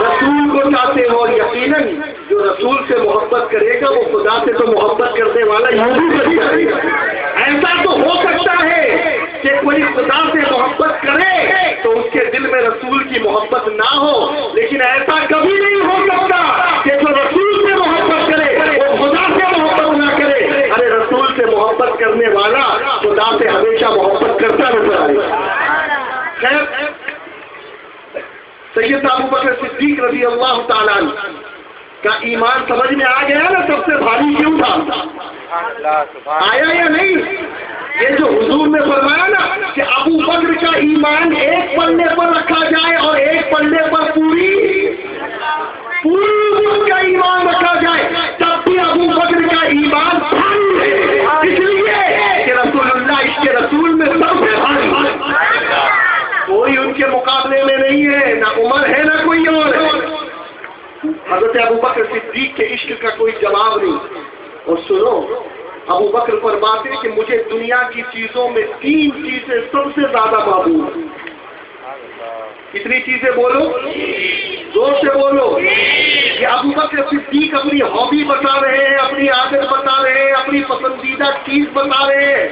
رسول کو چاہتے ہو. اور یقیناً جو رسول سے محبت کرے گا وہ خدا سے تو محبت کرنے والا یہی کرے گا. ایسا تو ہو سکتا ہے کہ کوئی خدا سے محبت کرے تو اس کے دل میں رسول کی محبت نہ ہو، لیکن ایسا کبھی نہیں ہو سکتا کہ جو رسول سے محبت کرے وہ خدا سے محبت نہ کرے. ارے رسول سے محبت کرنے والا خدا سے ہمیشہ محبت کرتا نظر آئے گا. خیر سیدنا ابو بکر صدیق رضی اللہ تعالیٰ عنہ کا ایمان سمجھ میں آ گیا نا سب سے بھاری کیوں تھا؟ آیا یا نہیں؟ یہ جو حضور نے فرمایا نا کہ ابو بکر کا ایمان ایک پلڑے پر رکھا جائے اور ایک پلڑے پر پوری کا ایمان رکھا جائے تب بھی ابو بکر کا ایمان بھاری ہے، اس لیے کہ رسول اللہ اس کے رسول میں سب سے بھاری، کوئی ان کے مقابلے میں نہیں ہے، نہ عمر ہے نہ کوئی اور ہے۔ حضرت ابو بکر صدیق کے عشق کا کوئی جواب نہیں۔ اور سنو، ابو بکر فرماتے کہ مجھے دنیا کی چیزوں میں 3 چیزیں سب سے زیادہ محبوب ہیں۔ کتنی چیزیں بولو؟ 2 سے بولو۔ یہ ابو بکر صدیق اپنی ہابی بتا رہے ہیں، اپنی عادت بتا رہے ہیں، اپنی پسندیدہ چیز بتا رہے ہیں۔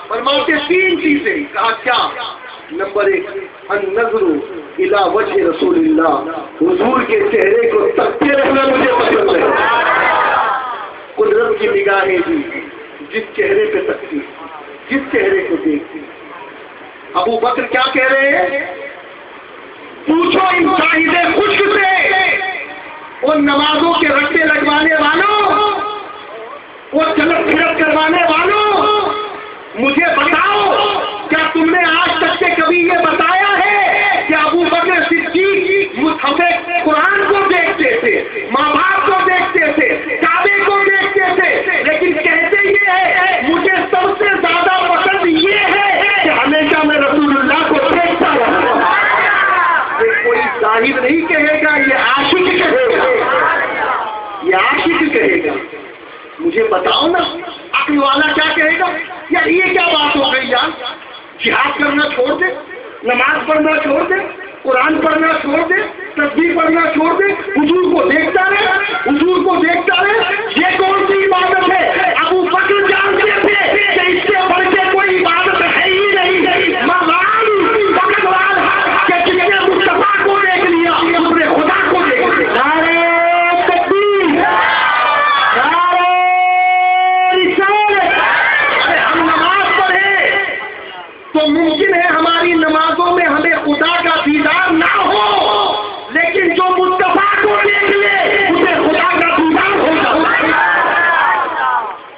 فرماتے 3 چیزیں، کہا کیا؟ نمبر 1 النظر الی وجہ رسول اللہ، حضور کے چہرے کو تکتے رہنا مجھے پسند ہے۔ قدرت کی نگاہیں بھی جس چہرے پہ تکتی، جس چہرے کو دیکھتی۔ ابو بکر کیا کہہ رہے ہیں؟ پوچھو ان شاہد خشک سے، ان نمازوں کے رٹے لگوانے والوں، وہ چلت پھرت کروانے والوں، مجھے بتاؤ کیا تم نے آج تک کے کبھی یہ بتایا ہے کہ ابو بکر صدیق مصحف قرآن کو دیکھتے تھے، ماں باپ کو دیکھتے تھے، کعبے کو دیکھتے تھے، لیکن کہتے یہ ہے مجھے سب سے زیادہ پسند یہ ہے کہ ہمیشہ میں رسول اللہ کو دیکھتا رہوں۔ یہ کوئی ظاہر نہیں کہے گا، یہ عاشق کہے گا، یہ عاشق کہے گا۔ مجھے بتاؤ نا، عقل والا کیا کہے گا؟ یار یہ کیا بات ہو گئی یار، جہاد کرنا چھوڑ دے، نماز پڑھنا چھوڑ دے، قرآن پڑھنا چھوڑ دے، تسبیح پڑھنا چھوڑ دے، حضور کو دیکھتا رہے، حضور کو دیکھتا رہے، یہ کون سی عبادت ہے؟ ابو بکر جانتے تھے کہ اس سے بڑھ کے کوئی عبادت ہے ہی نہیں۔ بکروال کہ جس نے مصطفیٰ کو دیکھ لیا اس نے خدا کو دیکھ لیا۔ نعرہ تکبیر، نعرہ رسالت۔ ارے ہم نماز پڑھیں تو ممکن ہے ہماری نمازوں میں ہمیں خدا کا دیدار نہ ہو، لیکن جو مصطفیٰ کو دیکھ لے اسے خدا کا دیدار ہو جائے۔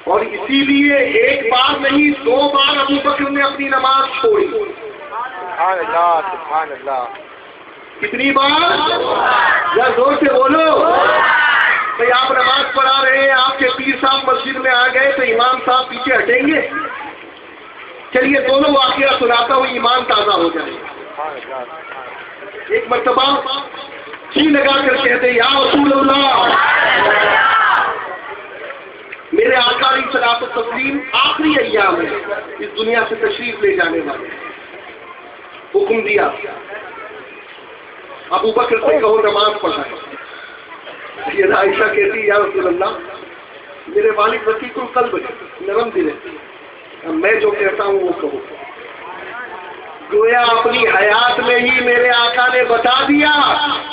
اور اسی لیے ایک بار نہیں 2 بار ابو بکر نے اپنی نماز چھوڑی۔ سبحان اللہ، سبحان اللہ۔ کتنی بار؟ یا زور سے بولو۔ بھئی آپ نماز پڑھا رہے ہیں، آپ کے پیر صاحب مسجد میں آ گئے تو امام صاحب پیچھے ہٹیں گے؟ چلیے دونوں واقعہ سناتا ہوں، ایمان تازہ ہو جائے۔ ایک مرتبہ جی لگا کر کہتے یا رسول اللہ، میرے آقا علیہ الصلوۃ والتسلیم آخری ایام ہے، اس دنیا سے تشریف لے جانے والے، حکم دیا ابو بکر سے کہو نماز پڑھائے۔ یہ عائشہ کہتی یا رسول اللہ، میرے والد رقیق القلب نرم دل ہے، میں جو کہتا ہوں وہ کہو۔ گویا اپنی حیات میں ہی میرے آقا نے بتا دیا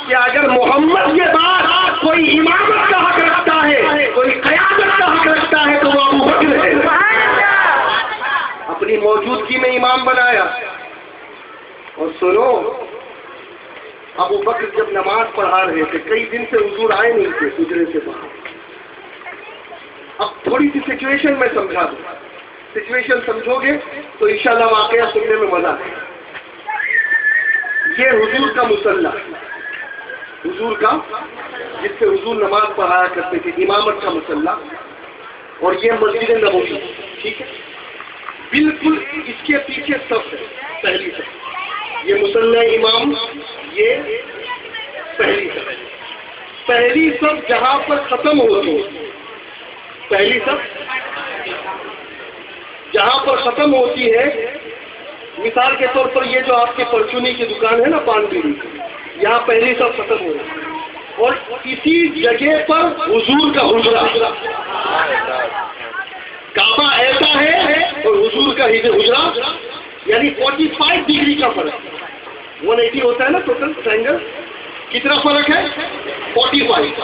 کہ اگر محمد کے بعد کوئی امامت کا حق رکھتا ہے، کوئی قیادت کا حق رکھتا ہے تو وہ ابو بکر ہے۔ اپنی موجودگی میں امام بنایا۔ اور سنو، ابو بکر جب نماز پڑھا رہے تھے، کئی دن سے حضور آئے نہیں تھے حجرے سے باہر۔ اب تھوڑی سی سچویشن میں سمجھا دوں، سچویشن سمجھو گے تو انشاءاللہ واقعہ سننے میں مزہ آئے گا۔ یہ حضور کا مصلی، حضور کا جس سے حضور نماز پڑھایا کرتے تھے، امامت کا مصلی، اور یہ مسجد نبوی، ٹھیک ہے، بالکل اس کے پیچھے صف ہے، پہلی صف، یہ مصلی امام، یہ پہلی صف۔ پہلی صف جہاں پر ختم ہوتی ہے، پہلی صف جہاں پر ختم ہوتی ہے، مثال کے طور پر یہ جو آپ کی پرچونی کی دکان ہے نا پان بیڑی، یہاں پہلی صف ختم ہو رہی ہے، اور اسی جگہ پر حضور کا حجرہ، کعبہ ایسا ہے اور حضور کا حجرہ، یعنی 45 ڈگری کا فرق، 180 ہوتا ہے نا ٹوٹل اینگل، کتنا فرق ہے؟ 45۔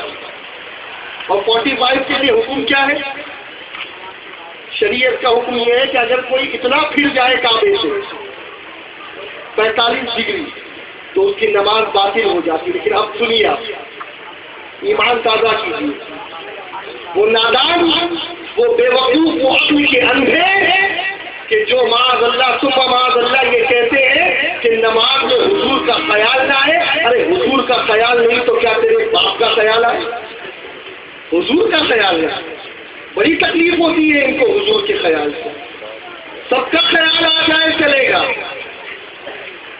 اور 45 کے لیے حکم کیا ہے؟ شریعت کا حکم یہ ہے کہ اگر کوئی اتنا پھر جائے کعبے سے 45 ڈگری تو اس کی نماز باطل ہو جاتی۔ لیکن اب سنیے، آپ ایمان تازہ کیجیے، وہ نادان، وہ بے وقوف، وہ عقل کے اندھے کہ جو معاذ اللہ ثم معاذ اللہ یہ کہتے ہیں کہ نماز میں حضور کا خیال نہ آئے. ارے حضور کا خیال نہیں تو کیا تیرے باپ کا خیال آئے؟ حضور کا خیال ہے. بڑی تکلیف ہوتی ہے ان کو حضور کے خیال سے. سب کا خیال آ جائے چلے گا،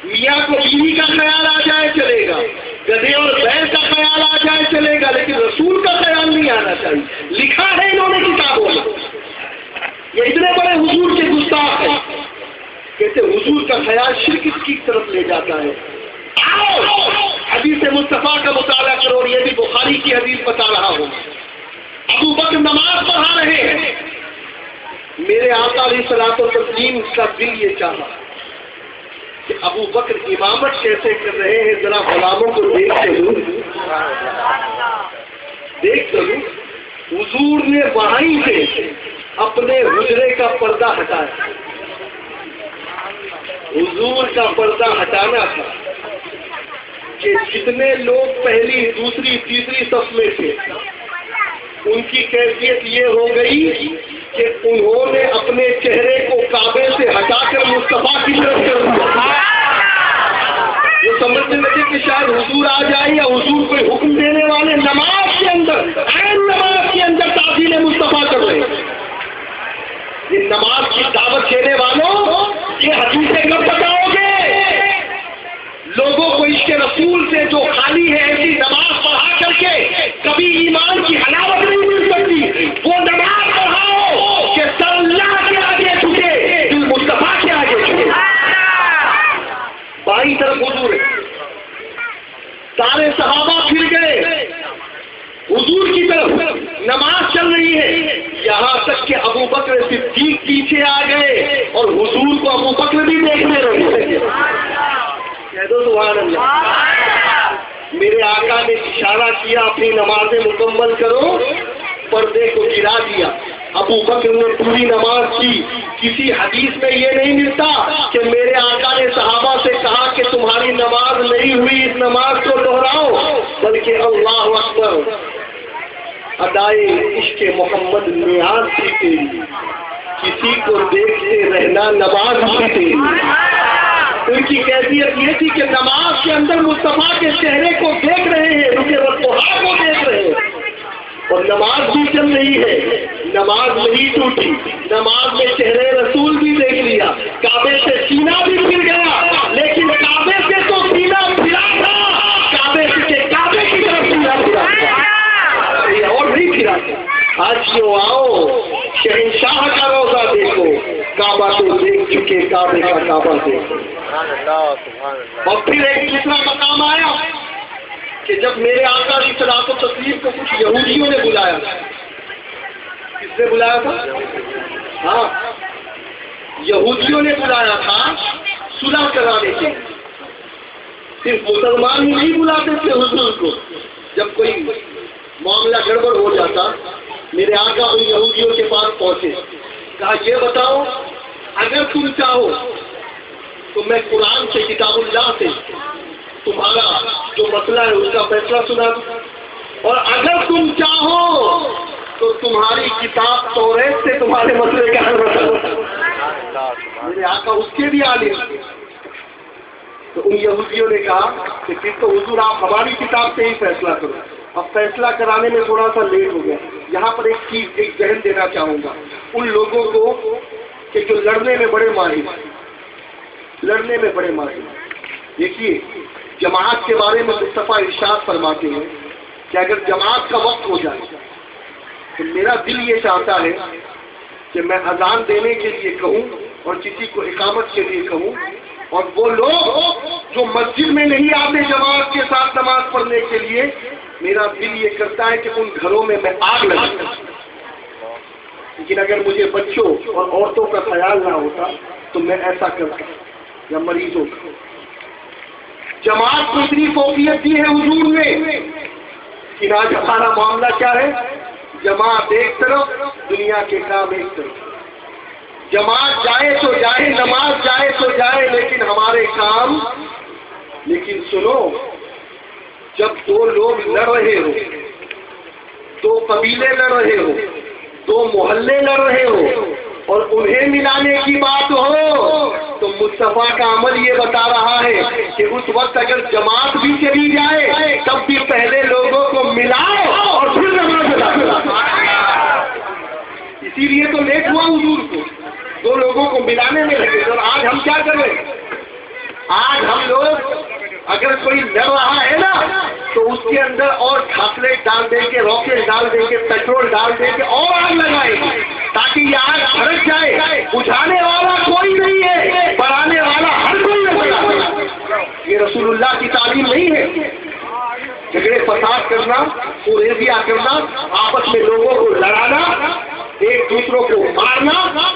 میاں کو بیوی کا خیال آ جائے چلے گا، گدھے اور بیل کا خیال آ جائے چلے گا، لیکن رسول کا خیال نہیں آنا چاہیے. لکھا ہے انہوں نے کتابوں میں. یہ اتنے بڑے حضور کے گستاخ ہیں. کہتے حضور کا خیال شرک کی طرف لے جاتا ہے. آؤ حدیث مصطفیٰ کا مطالعہ کرو، اور یہ بھی بخاری کی حدیث بتا رہا ہوں. ابو بکر نماز پڑھا رہے ہیں. میرے آقا علیہ الصلوۃ والتسلیم کا دل یہ چاہا کہ ابو بکر امامت کیسے کر رہے ہیں، ذرا غلاموں کو دیکھ لوں. حضور نے وہیں سے اپنے حجرے کا پردہ ہٹایا. حضور کا پردہ ہٹانا تھا کہ جتنے لوگ پہلی دوسری تیسری صف میں تھے ان کی کیفیت یہ ہو گئی کہ انہوں نے اپنے چہرے کو کعبے سے ہٹا کر مصطفیٰ کی طرف کر دیا. وہ سمجھنے لگے کہ شاید حضور آ جائے یا حضور کوئی حکم دینے والے نماز کے اندر نماز کے اندر تعظیم مصطفیٰ کر رہے ہیں. یہ نماز کی دعوت دینے والوں یہ حدیثیں کب بتاؤ گے؟ لوگوں کو عشق رسول سے جو خالی ہے ایسی نماز پڑھا کر کے کبھی ایمان کی حلاوت نہیں مل سکتی. وہ نماز پڑھاؤ کہ سر اللہ کے آگے جھکے، دل مصطفیٰ کے آگے جھکے. بائیں طرف حضور ہے، سارے صحابہ پھر گئے حضور کی طرف. نماز چل رہی ہے، یہاں تک کہ ابو بکر صدیق پیچھے آ گئے اور حضور کو ابو بکر بھی دیکھنے لگے. کہہ دو سبحان اللہ. میرے آقا نے اشارہ کیا اپنی نمازیں مکمل کرو، پردے کو گرا دیا. ابو بکر نے پوری نماز کی. کسی حدیث میں یہ نہیں ملتا کہ میرے آقا نے صحابہ سے کہا کہ تمہاری نماز نہیں ہوئی، اس نماز کو دہراؤ، بلکہ اللہ اکبر ادائے عشق محمد نیاز تھی تیری، کسی کو دیکھتے رہنا نماز تھی تیری. ان کی کیفیت یہ تھی کہ نماز کے اندر مصطفیٰ کے چہرے کو دیکھ رہے ہیں، رکے وقتہ کو دیکھ رہے ہیں، اور نماز بھی چل رہی ہے. نماز نہیں ٹوٹی، نماز میں چہرے رسول بھی دیکھ لیا. کعبے سے سینہ بھی پھر گیا، لیکن کعبے سے تو سینہ پھرا تھا، کعبے سے کعبے کی طرف سینہ پھرا تھا، اور نہیں پھرا تھا. آج یوں آؤ شہنشاہ کا روزہ دیکھو، کعبہ کو دیکھ چکے، کعبے کا کعبہ دیکھو. اور پھر ایک دوسرا مقام آیا کہ جب میرے آقا علیہ الصلوۃ والتسلیم کو کچھ یہودیوں نے بلایا. کس نے بلایا تھا؟ ہاں یہودیوں نے بلایا تھا صلح کرانے کے. صرف مسلمان ہی نہیں بلاتے تھے حضور کو. جب کوئی معاملہ گڑبڑ ہو جاتا میرے آقا ان یہودیوں کے پاس پہنچے، کہا یہ بتاؤ اگر تم چاہو تو میں قرآن سے کتاب اللہ سے تمہارا جو مسئلہ ہے اس کا فیصلہ سنا دوں، اور اگر تم چاہو تو تمہاری کتاب توریت سے تمہارے مسئلے کا حل بتا دوں. میرے آقا اس کے بھی عالم. تو ان یہودیوں نے کہا کہ پھر تو حضور آپ ہماری کتاب سے ہی فیصلہ کرو. اب فیصلہ کرانے میں تھوڑا سا لیٹ ہو گیا. یہاں پر ایک چیز ایک ذہن دینا چاہوں گا ان لوگوں کو کہ جو لڑنے میں بڑے ماہر. دیکھیے جماعت کے بارے میں مصطفیٰ ارشاد فرماتے ہیں کہ اگر جماعت کا وقت ہو جائے تو میرا دل یہ چاہتا ہے کہ میں اذان دینے کے لیے کہوں اور کسی کو اقامت کے لیے کہوں، اور وہ لوگ جو مسجد میں نہیں آتے جماعت کے ساتھ نماز پڑھنے کے لیے، میرا دل یہ کرتا ہے کہ ان گھروں میں میں آگ لگاتا. لیکن اگر مجھے بچوں اور عورتوں کا خیال نہ ہوتا تو میں ایسا کرتا، یا مریضوں کا. جماعت کو اتنی فوقیت دی ہے حضور نے کہ آج ہمارا معاملہ کیا ہے؟ جماعت ایک طرف، دنیا کے کام ایک طرف. جماعت جائے تو جائے، نماز جائے تو جائے، لیکن ہمارے کام. لیکن سنو، جب دو لوگ لڑ رہے ہو، دو قبیلے لڑ رہے ہو، دو محلے لڑ رہے ہو، اور انہیں ملانے کی بات ہو تو مصطفیٰ کا عمل یہ بتا رہا ہے کہ اس وقت اگر جماعت بھی چلی جائے تب بھی پہلے لوگوں کو ملاؤ اور پھر نماز ادا کرو. اسی لیے تو لیٹ ہوا حضور کو، دو لوگوں کو ملانے میں لگے. اور آج ہم کیا کریں؟ آج ہم لوگ اگر کوئی لڑ رہا ہے نا تو اس کے اندر اور چاکلیٹ ڈال دیں گے، راکٹ ڈال دیں گے، پیٹرول ڈال دیں گے اور آگ لگائیں گے تاکہ یہ آگ بھڑک جائے. بجھانے والا کوئی نہیں ہے، بڑھانے والا ہر کوئی نظر آتا. یہ رسول اللہ کی تعلیم نہیں ہے. جھگڑے فساد کرنا، قریضیہ کرنا، آپس میں لوگوں کو لڑانا، ایک دوسروں کو مارنا،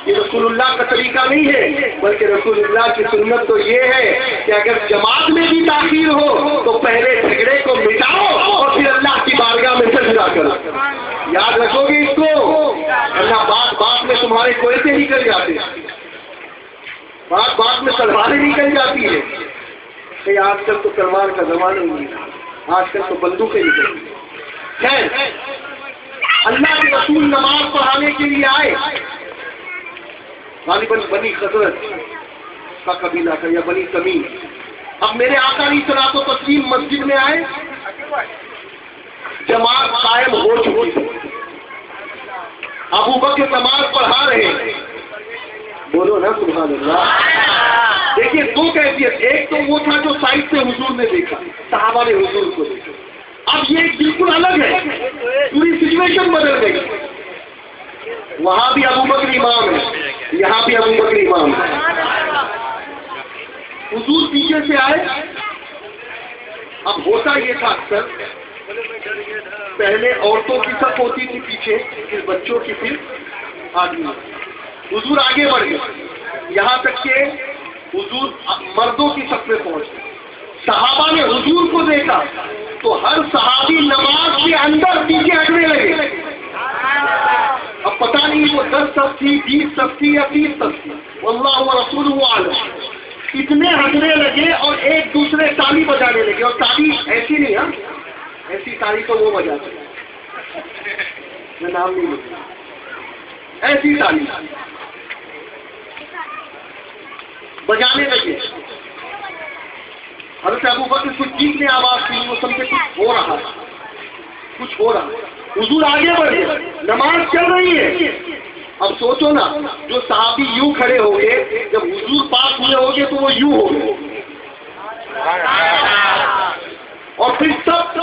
یہ رسول اللہ کا طریقہ نہیں ہے. بلکہ رسول اللہ کی سنت تو یہ ہے کہ اگر جماعت میں بھی تاخیر ہو تو پہلے جھگڑے کو مٹاؤ اور پھر اللہ کی بارگاہ میں سجدہ کرو. یاد رکھو گے اس کو، اللہ بات بات میں تمہارے کوئے سے نکل جاتے، بات بات میں تلواریں نکل جاتی ہے. کہ آج کل تو تلوار کا زمانہ نہیں ہے، آج کل تو بندوقیں نکل. خیر، اللہ کے رسول نماز پڑھانے کے لیے آئے. غالباً بنی خزرج کا قبیلہ تھا یا بنی تمیم. اب میرے آقا علیہ الصلوۃ والتسلیم مسجد میں آئے، جماعت قائم ہو چکی تھی. ابو بکر نماز پڑھا رہے. بولو نا سبحان اللہ. دیکھیے دو کیفیت، ایک تو وہ تھا جو سائڈ سے حضور نے دیکھا، صحابہ نے حضور کو دیکھا. اب یہ بالکل الگ ہے، پوری سچویشن بدل گئی. وہاں بھی ابو بکر امام ہے، یہاں بھی ابو بکر امام ہے. حضور پیچھے سے آئے. اب ہوتا یہ تھا اکثر پہلے عورتوں کی صف ہوتی تھی پیچھے، پھر بچوں کی، پھر آدمی. حضور آگے بڑھ گئے یہاں تک کہ حضور مردوں کی صف میں پہنچ گئے. صحابہ نے حضور کو دیکھا تو ہر صحابی نماز کے اندر پیچھے ہٹنے لگے. اب پتہ نہیں وہ 10 صف تھی، 20 صف تھی یا 30 صف تھی، واللہ ورسولہ اعلم. اتنے ہٹنے لگے اور ایک دوسرے تالی بجانے لگے. اور تالی ایسی نہیں، ہاں ایسی تالی تو وہ بجاتے، میں نام نہیں لوں، ایسی تالی بجانے لگے. حضرت ابو بکر صدیق نے آواز سنی، وہ سمجھے کچھ ہو رہا ہے، کچھ ہو رہا. حضور آگے بڑھے، نماز چل رہی ہے. اب سوچو نا، جو صحابی یوں کھڑے ہو گئے، جب حضور پاس ہوئے ہو گئے تو وہ یوں ہو گئے، اور پھر سب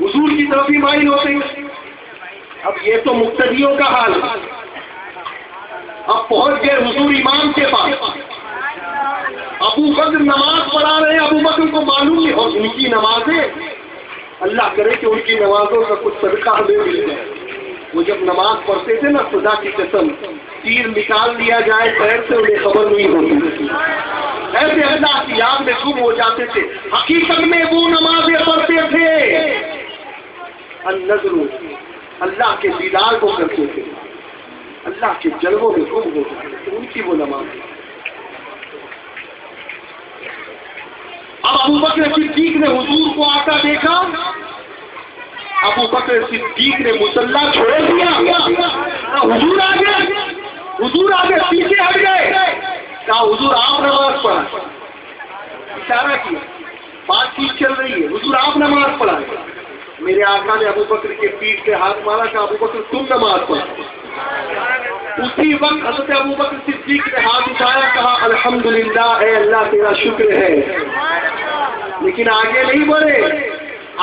حضور کی طرف ہی مائل ہوتے ہیں. اب یہ تو مقتدیوں کا حال ہے. اب پہنچ گئے حضور امام کے پاس. ابو بکر نماز پڑھا رہے، ابو بکر کو معلوم نہیں، اور ان کی نمازیں، اللہ کرے کہ ان کی نمازوں کا کچھ صدقہ ہمیں مل جائے. وہ جب نماز پڑھتے تھے نا، خدا کی قسم تیر نکال لیا جائے پیر سے انہیں خبر نہیں ہوتی، ایسے اللہ کی یاد میں گم ہو جاتے تھے. حقیقت میں وہ نمازیں پڑھتے تھے، النظر اللہ کے دیدار کو کرتے تھے، اللہ کے جلووں میں گم ہو جاتے تھے، ان کی وہ نماز. اب ابو بکر صدیق نے حضور کو آتا دیکھا. ابو بکر صدیق نے مصلی چھوڑ دیا. حضور آگے، حضور آگے، پیچھے ہٹ گئے. کہا حضور آپ نماز پڑھا. اشارہ کیا، بات چیت چل رہی ہے، حضور آپ نماز پڑھا. میرے آقا نے ابو بکر کے پیٹھ پہ ہاتھ مارا. کہا ابو بکر تم نماز پڑھا. اسی وقت حضرت ابو بکر صدیق نے ہاتھ اٹھایا، کہا الحمدللہ، اے اللہ تیرا شکر ہے. لیکن آگے نہیں بڑھے.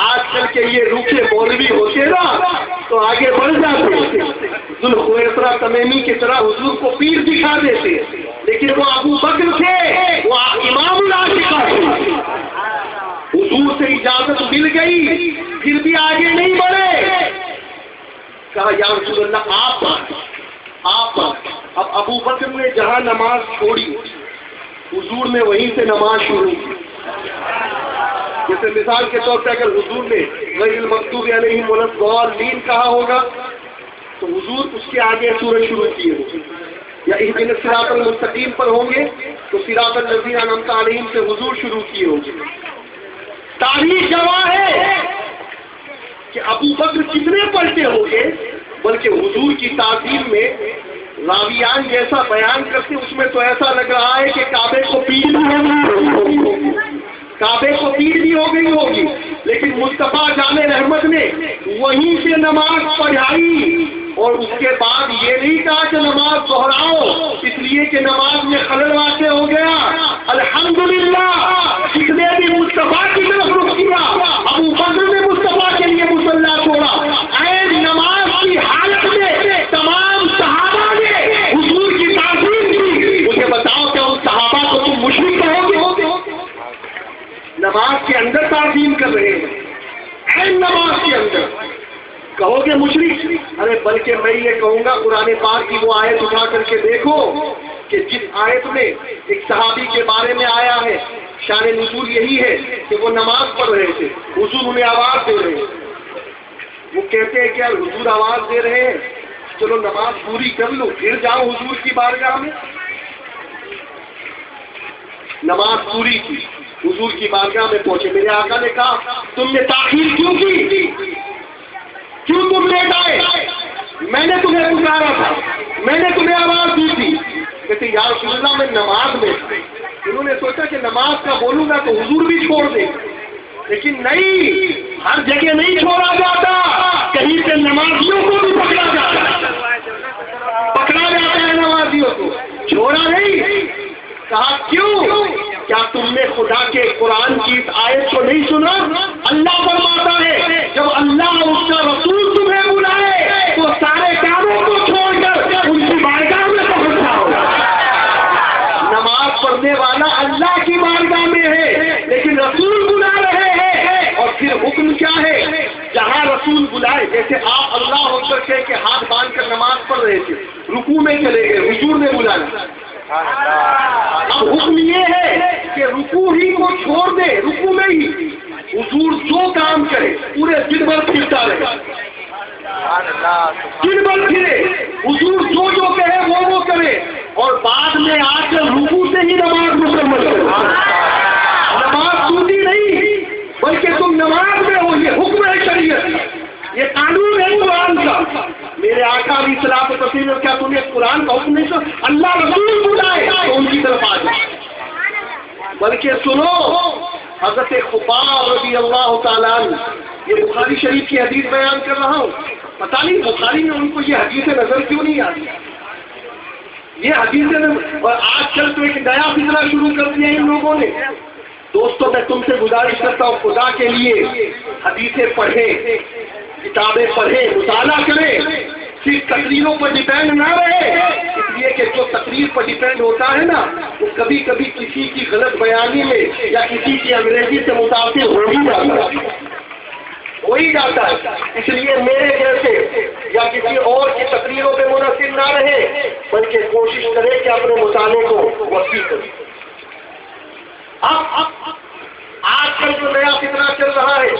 آج کل کے یہ روکھے مولوی ہوتے نا تو آگے بڑھ جاتے، ذوالخویسرہ تمیمی کی طرح حضور کو پیر دکھا دیتے. لیکن وہ ابو بکر تھے، وہ امام العاشقہ تھے. حضور سے اجازت مل گئی، پھر بھی آگے نہیں بڑھے. کہا یا رسول اللہ آپ آپ. اب ابو بکر نے جہاں نماز چھوڑی، حضور نے وہیں سے نماز شروع کی. جیسے مثال کے طور پہ اگر حضور نے غیر المغضوب علیہم ولا الضالین کہا ہوگا تو حضور اس کے آگے سورج شروع کیے ہوگی. یا اہدنا الصراط المستقیم پر ہوں گے تو صراط الذین انعمت علیہم سے حضور شروع کیے ہوں گے. تاریخ گواہ ہے کہ ابو بکر کتنے پلٹے ہو گئے، بلکہ حضور کی تعظیم میں راویان جیسا بیان کرتے اس میں تو ایسا لگ رہا ہے کہ کعبے کو پیٹ بھی ہو گئی ہوگی، لیکن مصطفیٰ جامع رحمت نے وہیں سے نماز پڑھائی اور اس کے بعد یہ نہیں کہا کہ نماز دہراؤ، اس لیے کہ نماز میں خلل واقع ہو گیا۔ الحمدللہ جس نے بھی مصطفیٰ کی طرف رخ کیا، ابو بکر نے مصطفیٰ کے لیے مصلی چھوڑا، عین نماز کی حالت میں تمام صحابہ نے حضور کی تعظیم کی۔ مجھے بتاؤ کہ ان صحابہ کو تم مشرک کہو گے؟ نماز کے اندر تعظیم کر رہے ہیں، عین نماز کے اندر کہو گے مشرک؟ ارے بلکہ میں یہ کہوں گا قرآن پاک کی وہ آیت اٹھا کر کے دیکھو کہ جس آیت میں ایک صحابی کے بارے میں آیا ہے، شان نزول یہی ہے کہ وہ نماز پڑھ رہے تھے، حضور انہیں آواز دے رہے ہیں، وہ کہتے ہیں کہ یار حضور آواز دے رہے ہیں، چلو نماز پوری کر لو پھر جاؤ حضور کی بارگاہ میں۔ نماز پوری کی، حضور کی بارگاہ میں پہنچے، میرے آقا نے کہا تم نے تاخیر کیوں کی؟ کیوں تم لیٹ آئے؟ میں نے تمہیں پکارا تھا، میں نے تمہیں آواز دی تھی۔ کہتے یا رسول اللہ میں نماز میں تھا۔ انہوں نے سوچا کہ نماز کا بولوں گا تو حضور بھی چھوڑ دیں، لیکن نہیں، ہر جگہ نہیں چھوڑا جاتا، کہیں سے نمازیوں کو بھی پکڑا جاتا ہے نمازیوں کو، چھوڑا نہیں۔ کہا کیوں؟ کیا تم نے خدا کے قرآن کی اس آیت کو نہیں سنا؟ اللہ فرماتا ہے جب اللہ اور اس کا رسول تمہیں بلائے تو سارے کاموں کو چھوڑ کر ان کی بارگاہ میں پہنچ جاؤ۔ نماز پڑھنے والا اللہ کی بارگاہ میں ہے، لیکن رسول بلا رہے ہیں، اور پھر حکم کیا ہے؟ جہاں رسول بلائے، جیسے آپ اللہ اکبر کہہ کے ہاتھ باندھ کر نماز پڑھ رہے تھے، رکوع میں چلے گئے، حضور نے بلایا، اب حکم یہ ہے کہ رکوع ہی کو چھوڑ دے، رکوع میں ہی حضور جو کام کرے پورے دن بھر پھرتا رہے، دن بھر پھرے، حضور جو کہے وہ کرے، اور بعد میں آ کر رکوع سے ہی نماز مکمل کرے۔ نماز ٹوٹی نہیں، بلکہ تم نماز میں ہو، یہ حکم ہے شریعت، یہ قانون ہے قرآن کا۔ میرے آقا علیہ الصلوۃ والتسلیم، کیا تمہیں قرآن کا حکم نہیں سنا؟ اللہ رسول بلائے تو ان کی طرف آ جائے۔ بلکہ سنو، حضرت خباب رضی اللہ تعالیٰ عنہ، یہ بخاری شریف کی حدیث بیان کر رہا ہوں، پتہ نہیں بخاری میں ان کو یہ حدیث نظر کیوں نہیں آتی، یہ حدیث، اور آج کل تو ایک نیا فکرہ شروع کر دیا ان لوگوں نے۔ دوستوں میں تم سے گزارش کرتا ہوں خدا کے لیے حدیثیں پڑھیں، کتابیں پڑھیں، مطالعہ کریں، صرف تقریروں پر ڈیپینڈ نہ رہے، اس لیے کہ جو تقریر پر ڈیپینڈ ہوتا ہے نا وہ کبھی کبھی کسی کی غلط بیانی میں یا کسی کی انگریزی سے متاثر ہو ہی جاتا ہے۔ اس لیے میرے جیسے یا کسی اور کی تقریروں پہ منحصر نہ رہے، بلکہ کوشش کرے کہ اپنے مطالعے کو وسیع کرے۔ اب آج کل جو نیا فتنہ چل رہا ہے،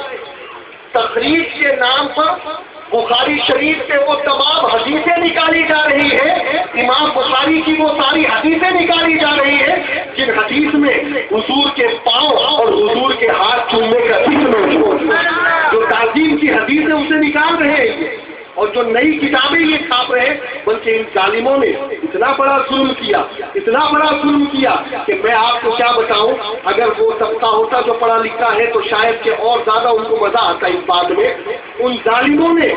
تقریر کے نام پر بخاری شریف سے وہ تمام حدیثیں نکالی جا رہی ہے، امام بخاری کی وہ ساری حدیثیں نکالی جا رہی ہے جن حدیث میں حضور کے پاؤں اور حضور کے ہاتھ چومنے کا ذکر موجود ہے۔ جو تعظیم کی حدیث ہے اسے نکال رہے ہیں، اور جو نئی کتابیں یہ چھاپ رہے ہیں، بلکہ ان ظالموں نے اتنا بڑا ظلم کیا کہ میں آپ کو کیا بتاؤں، اگر وہ طبقہ ہوتا جو پڑھا لکھا ہے تو شاید کہ اور زیادہ ان کو مزہ آتا اس بات میں۔ ان ظالموں نے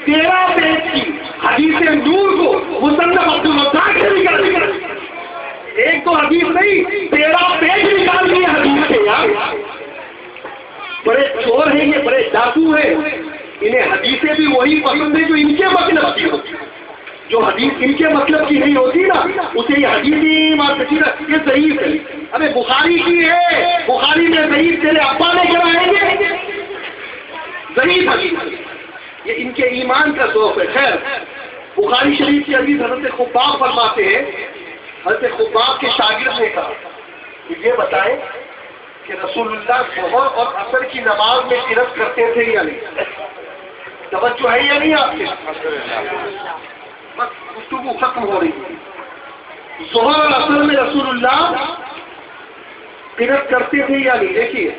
13 پیج کی حدیث نور کو مصنف عبدالرزاق سے نکال دیا، ایک تو حدیث نہیں 13 پیج نکال دیے حدیث سے۔ یار بڑے چور ہیں یہ، بڑے ڈاکو ہیں، انہیں حدیثیں بھی وہی پسند ہے جو ان کے مطلب کی ہوتی، جو حدیث ان کے مطلب کی نہیں ہوتی نا اسے یہ حدیث یہ ضعیف ہے۔ ارے بخاری کی ہے، بخاری میں ضعیف تیرے ابا نے کرائیں گے، ضعیف حدیث، یہ ان کے ایمان کا ذوق ہے۔ خیر، بخاری شریف کی حدیث حضرت خباب فرماتے ہیں، حضرت خباب کے شاگرد نے کہا کہ یہ بتائیں کہ رسول اللہ ظہر اور عصر کی نماز میں قرأت کرتے تھے یا نہیں؟ توجہ ہے یا نہیں آپ کے؟ بس گفتگو ختم ہو رہی ہے۔ ظہر اور عصر میں رسول اللہ قرأت کرتے تھے یا نہیں؟ دیکھیے،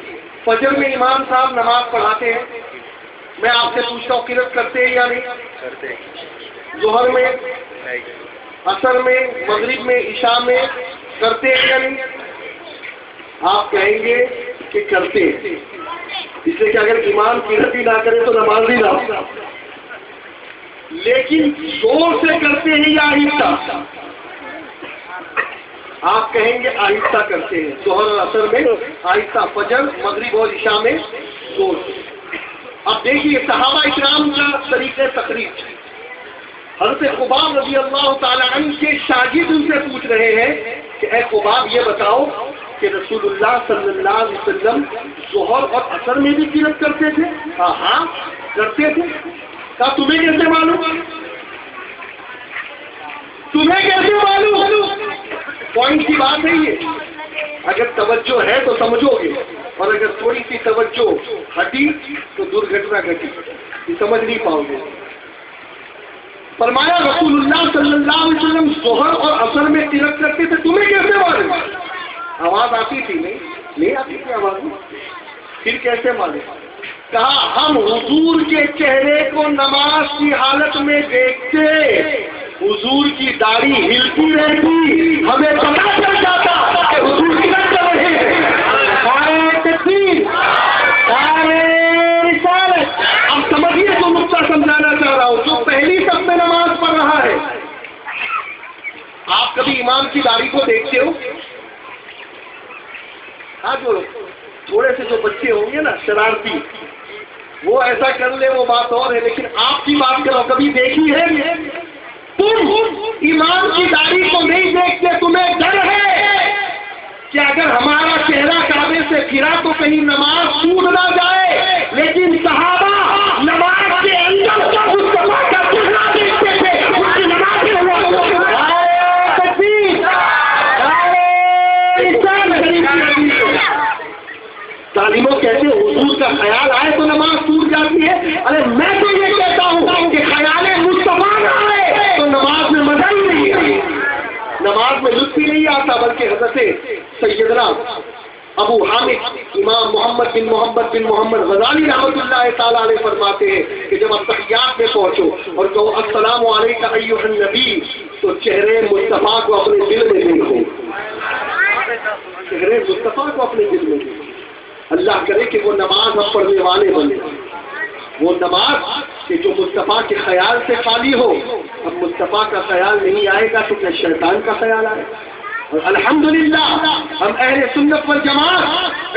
فجر میں امام صاحب نماز پڑھاتے ہیں، میں آپ سے پوچھتا ہوں قرأت کرتے ہیں یا نہیں؟ ظہر میں عصر میں، مغرب میں، عشاء میں کرتے ہیں یا نہیں؟ آپ کہیں گے کہ کرتے ہیں، اس لیے کہ اگر امام قرات ہی نہ کرے تو نماز ہی نہ ہو، لیکن زور سے کرتے ہیں یا آہستہ؟ آپ کہیں گے آہستہ کرتے ہیں، ظہر اور عصر میں آہستہ، فجر، مغرب اور عشاء میں زور سے۔ اب دیکھیے صحابہ اکرام کا طریقہ تقریر، حضرت خباب رضی اللہ تعالیٰ عنہ کے شاگرد ان سے پوچھ رہے ہیں کہ اے خباب یہ بتاؤ کہ رسول اللہ صلی اللہ علیہ وسلم ظہر اور عصر میں بھی قرات کرتے تھے؟ ہاں کرتے تھے۔ کہا تمہیں کیسے معلوم؟ تمہیں کیسے معلوم؟ پوائنٹ کی بات ہے یہ، اگر توجہ ہے تو سمجھو گے، اور اگر تھوڑی سی توجہ ہٹی تو درگھٹنا گھٹی، یہ سمجھ نہیں پاؤ گے۔ فرمایا رسول اللہ صلی اللہ علیہ وسلم ظہر اور عصر میں قرات کرتے تھے، تمہیں کیسے معلوم؟ آواز آتی تھی؟ نہیں آتی تھی آواز، پھر کیسے معلوم؟ کہا ہم حضور کے چہرے کو نماز کی حالت میں دیکھتے، حضور کی داڑھی ہلتی رہتی، ہمیں پتا چل جاتا کہ حضور قرات کر رہے ہیں۔ اب سمجھیے جو نقطہ سمجھانا چاہ رہا ہوں، جو پہلی صف میں نماز پڑھ رہا ہے، آپ کبھی امام کی داڑھی کو دیکھتے ہو؟ ہاں، جو تھوڑے سے جو بچے ہوں گے نا شرارتی، وہ ایسا کر لے وہ بات اور ہے، لیکن آپ کی بات کرو، کبھی دیکھی ہے؟ تم امام کی داڑھی کو نہیں دیکھتے، تمہیں ڈر ہے کہ اگر ہمارا چہرہ کعبے سے پھرا تو کہیں نماز ٹوٹ نہ جائے، لیکن صحابہ نماز کے اندر کا مصطفیٰ کا چہرہ دیکھتے تھے، اس کی نماز تعلیموں کہتے حضور کا خیال آئے تو نماز ٹوٹ جاتی ہے۔ ارے میں تو یہ کہتا ہوں کہ خیال مصطفیٰ نہ آئے تو نماز میں مزہ ہی نہیں ہے، نماز میں لطف ہی نہیں آتا، بلکہ حضرت سیدنا ابو حامد امام محمد بن محمد غزالی رحمۃ اللہ تعالیٰ علیہ فرماتے ہیں کہ جب آپ تحیات میں پہنچو اور کہو السلام علیکم ایھا النبی، تو چہرے مصطفیٰ کو اپنے دل میں دیکھو، چہرے مصطفیٰ کو اپنے دل میں دیکھو۔ اللہ کرے کہ وہ نماز ہم پڑھنے والے بنے، وہ نماز کہ جو مصطفیٰ کے خیال سے خالی ہو۔ اب مصطفیٰ کا خیال نہیں آئے گا تو کیا شیطان کا خیال آئے گا؟ اور الحمدللہ ہم اہل سنت والجماعت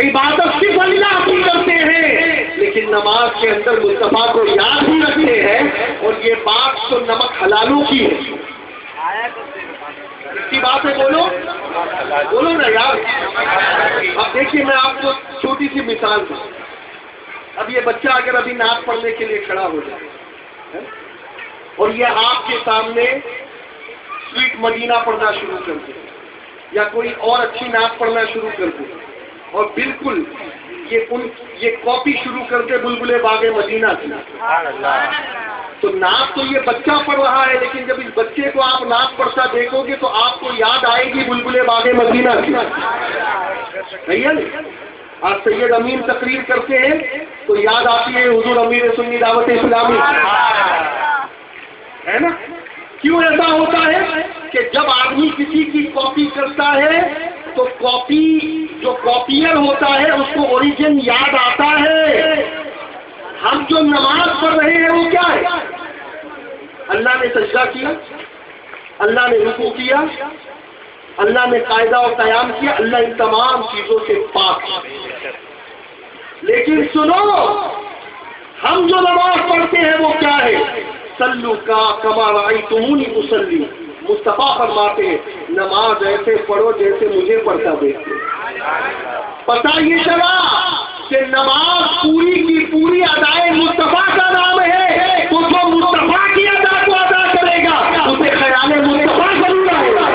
عبادت صرف اللہ کی کرتے ہیں، لیکن نماز کے اندر مصطفیٰ کو یاد بھی رکھتے ہیں، اور یہ بات تو نمک حلالوں کی ہے۔ اس کی بات ہے، بولو نا یار۔ اب دیکھیے میں آپ کو چھوٹی سی مثال دوں، اب یہ بچہ اگر ابھی نعت پڑھنے کے لیے کھڑا ہو جائے اور یہ آپ کے سامنے سویٹ مدینہ پڑھنا شروع کر دے یا کوئی اور اچھی نعت پڑھنا شروع کر دے، اور بالکل یہ کاپی شروع کر دے بلبلِ باغ مدینہ کی، تو نعت تو یہ بچہ پڑھ رہا ہے، لیکن جب اس بچے کو آپ نعت پڑھتا دیکھو گے تو آپ کو یاد آئے گی بلبلِ باغ مدینہ کی، صحیح ہے نا؟ آج سید امین تقریر کرتے ہیں تو یاد آتی ہے حضور امیر سنی دعوت اسلامی، ہے نا؟ کیوں ایسا ہوتا ہے کہ جب آدمی کسی کی کاپی کرتا ہے تو کاپی جو کاپیئر ہوتا ہے اس کو اوریجن یاد آتا ہے۔ ہم جو نماز پڑھ رہے ہیں وہ کیا ہے؟ اللہ نے سجدہ کیا، اللہ نے رکوع کیا، اللہ نے قاعدہ اور قیام کیا، اللہ ان تمام چیزوں سے پاک ہے۔ لیکن سنو، ہم جو نماز پڑھتے ہیں وہ کیا ہے؟ صلو کا کما رأیتمونی اصلی، مصطفیٰ فرماتے ہیں نماز ایسے پڑھو جیسے مجھے پڑھتا دیکھتے۔ پتہ یہ چلا کہ نماز پوری کی پوری ادائے مصطفیٰ کا نام ہے، تو جو مصطفیٰ کی ادا کو ادا کرے گا اسے خیال مصطفیٰ ضرور آئے گا۔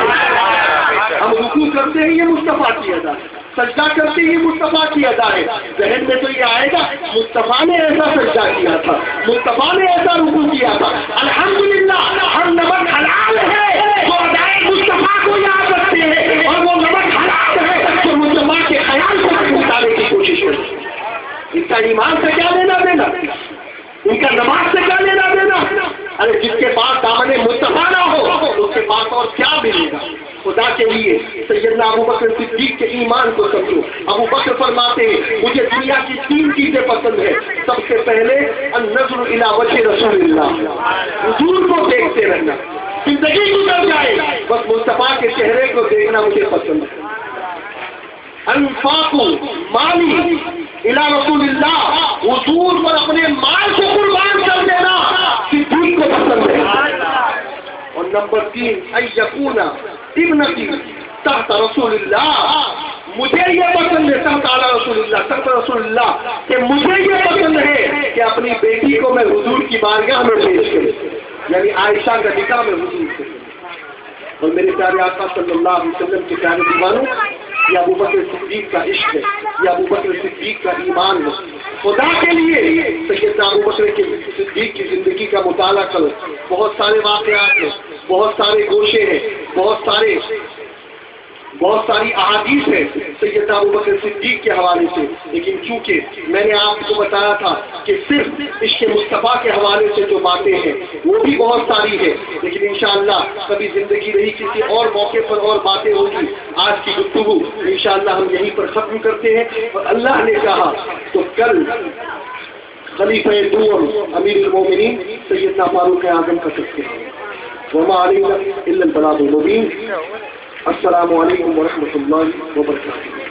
ہم رکوع کرتے ہیں یہ مصطفیٰ کی ادا ہے، سجدہ کرتے ہی مصطفیٰ کی ادا ہے، ذہن میں تو یہ آئے گا مصطفیٰ نے ایسا سجدہ کیا تھا، مصطفیٰ نے ایسا رکوع کیا تھا۔ الحمدللہ ہم نمک حلال ہے جو ادائے مصطفیٰ کو یاد رکھتے ہیں، اور وہ نمک حلال ہے جو مصطفیٰ کے خیال کو نکالنے کی کوشش کرتے ہیں۔ ان کا ایمان سے کیا لینا دینا، ان کا نماز سے کیا لینا دینا؟ ارے جس کے پاس دامن مصطفیٰ نہ ہو اس کے پاس اور خدا کے لیے سیدنا ابو بکر صدیق کے ایمان کو سمجھو. ابو بکر فرماتے ہیں مجھے دنیا کی 3 چیزیں پسند ہیں. سب سے پہلے النظر الی وجہ رسول اللہ، حضور کو دیکھتے رہنا. زندگی گزر جائے بس مصطفیٰ کے چہرے کو دیکھنا مجھے پسند ہے. انفاق مالی الی رسول اللہ، حضور پر اپنے مال کو قربان کر دینا صدیق کو پسند ہے. اور نمبر 3 ان یکون ابنتی تحت رسول اللہ، مجھے یہ پسند ہے تحت علی رسول اللہ، تحت رسول اللہ، کہ مجھے یہ پسند ہے کہ اپنی بیٹی کو میں حضور کی بارگاہ میں پیش کروں، یعنی عائشہ کا نکاح میں حضور سے. اور میرے پیارے آقا صلی اللہ علیہ وسلم کے پیارے دیوانوں، یہ ابو بکر صدیق کا عشق ہے، یہ ابو بکر صدیق کا ایمان ہے. خدا کے لیے سیدنا ابو بکر کے صدیق کی زندگی کا مطالعہ کرو. بہت سارے واقعات ہیں، بہت سارے گوشے ہیں، بہت ساری احادیث ہیں سیدنا ابو بکر صدیق کے حوالے سے. لیکن چونکہ میں نے آپ کو بتایا تھا کہ صرف عشق مصطفیٰ کے حوالے سے جو باتیں ہیں وہ بھی بہت ساری ہیں، لیکن انشاءاللہ کبھی زندگی رہی کسی اور موقع پر اور باتیں ہوگی. آج کی گفتگو انشاءاللہ ہم یہیں پر ختم کرتے ہیں، اور اللہ نے چاہا تو کل خلیفہ دوم امیر المومنین سیدنا فاروق اعظم کا سکتے ہیں. وما علینا الا البلاغ المبین. السلام علیکم ورحمۃ اللہ وبرکاتہ.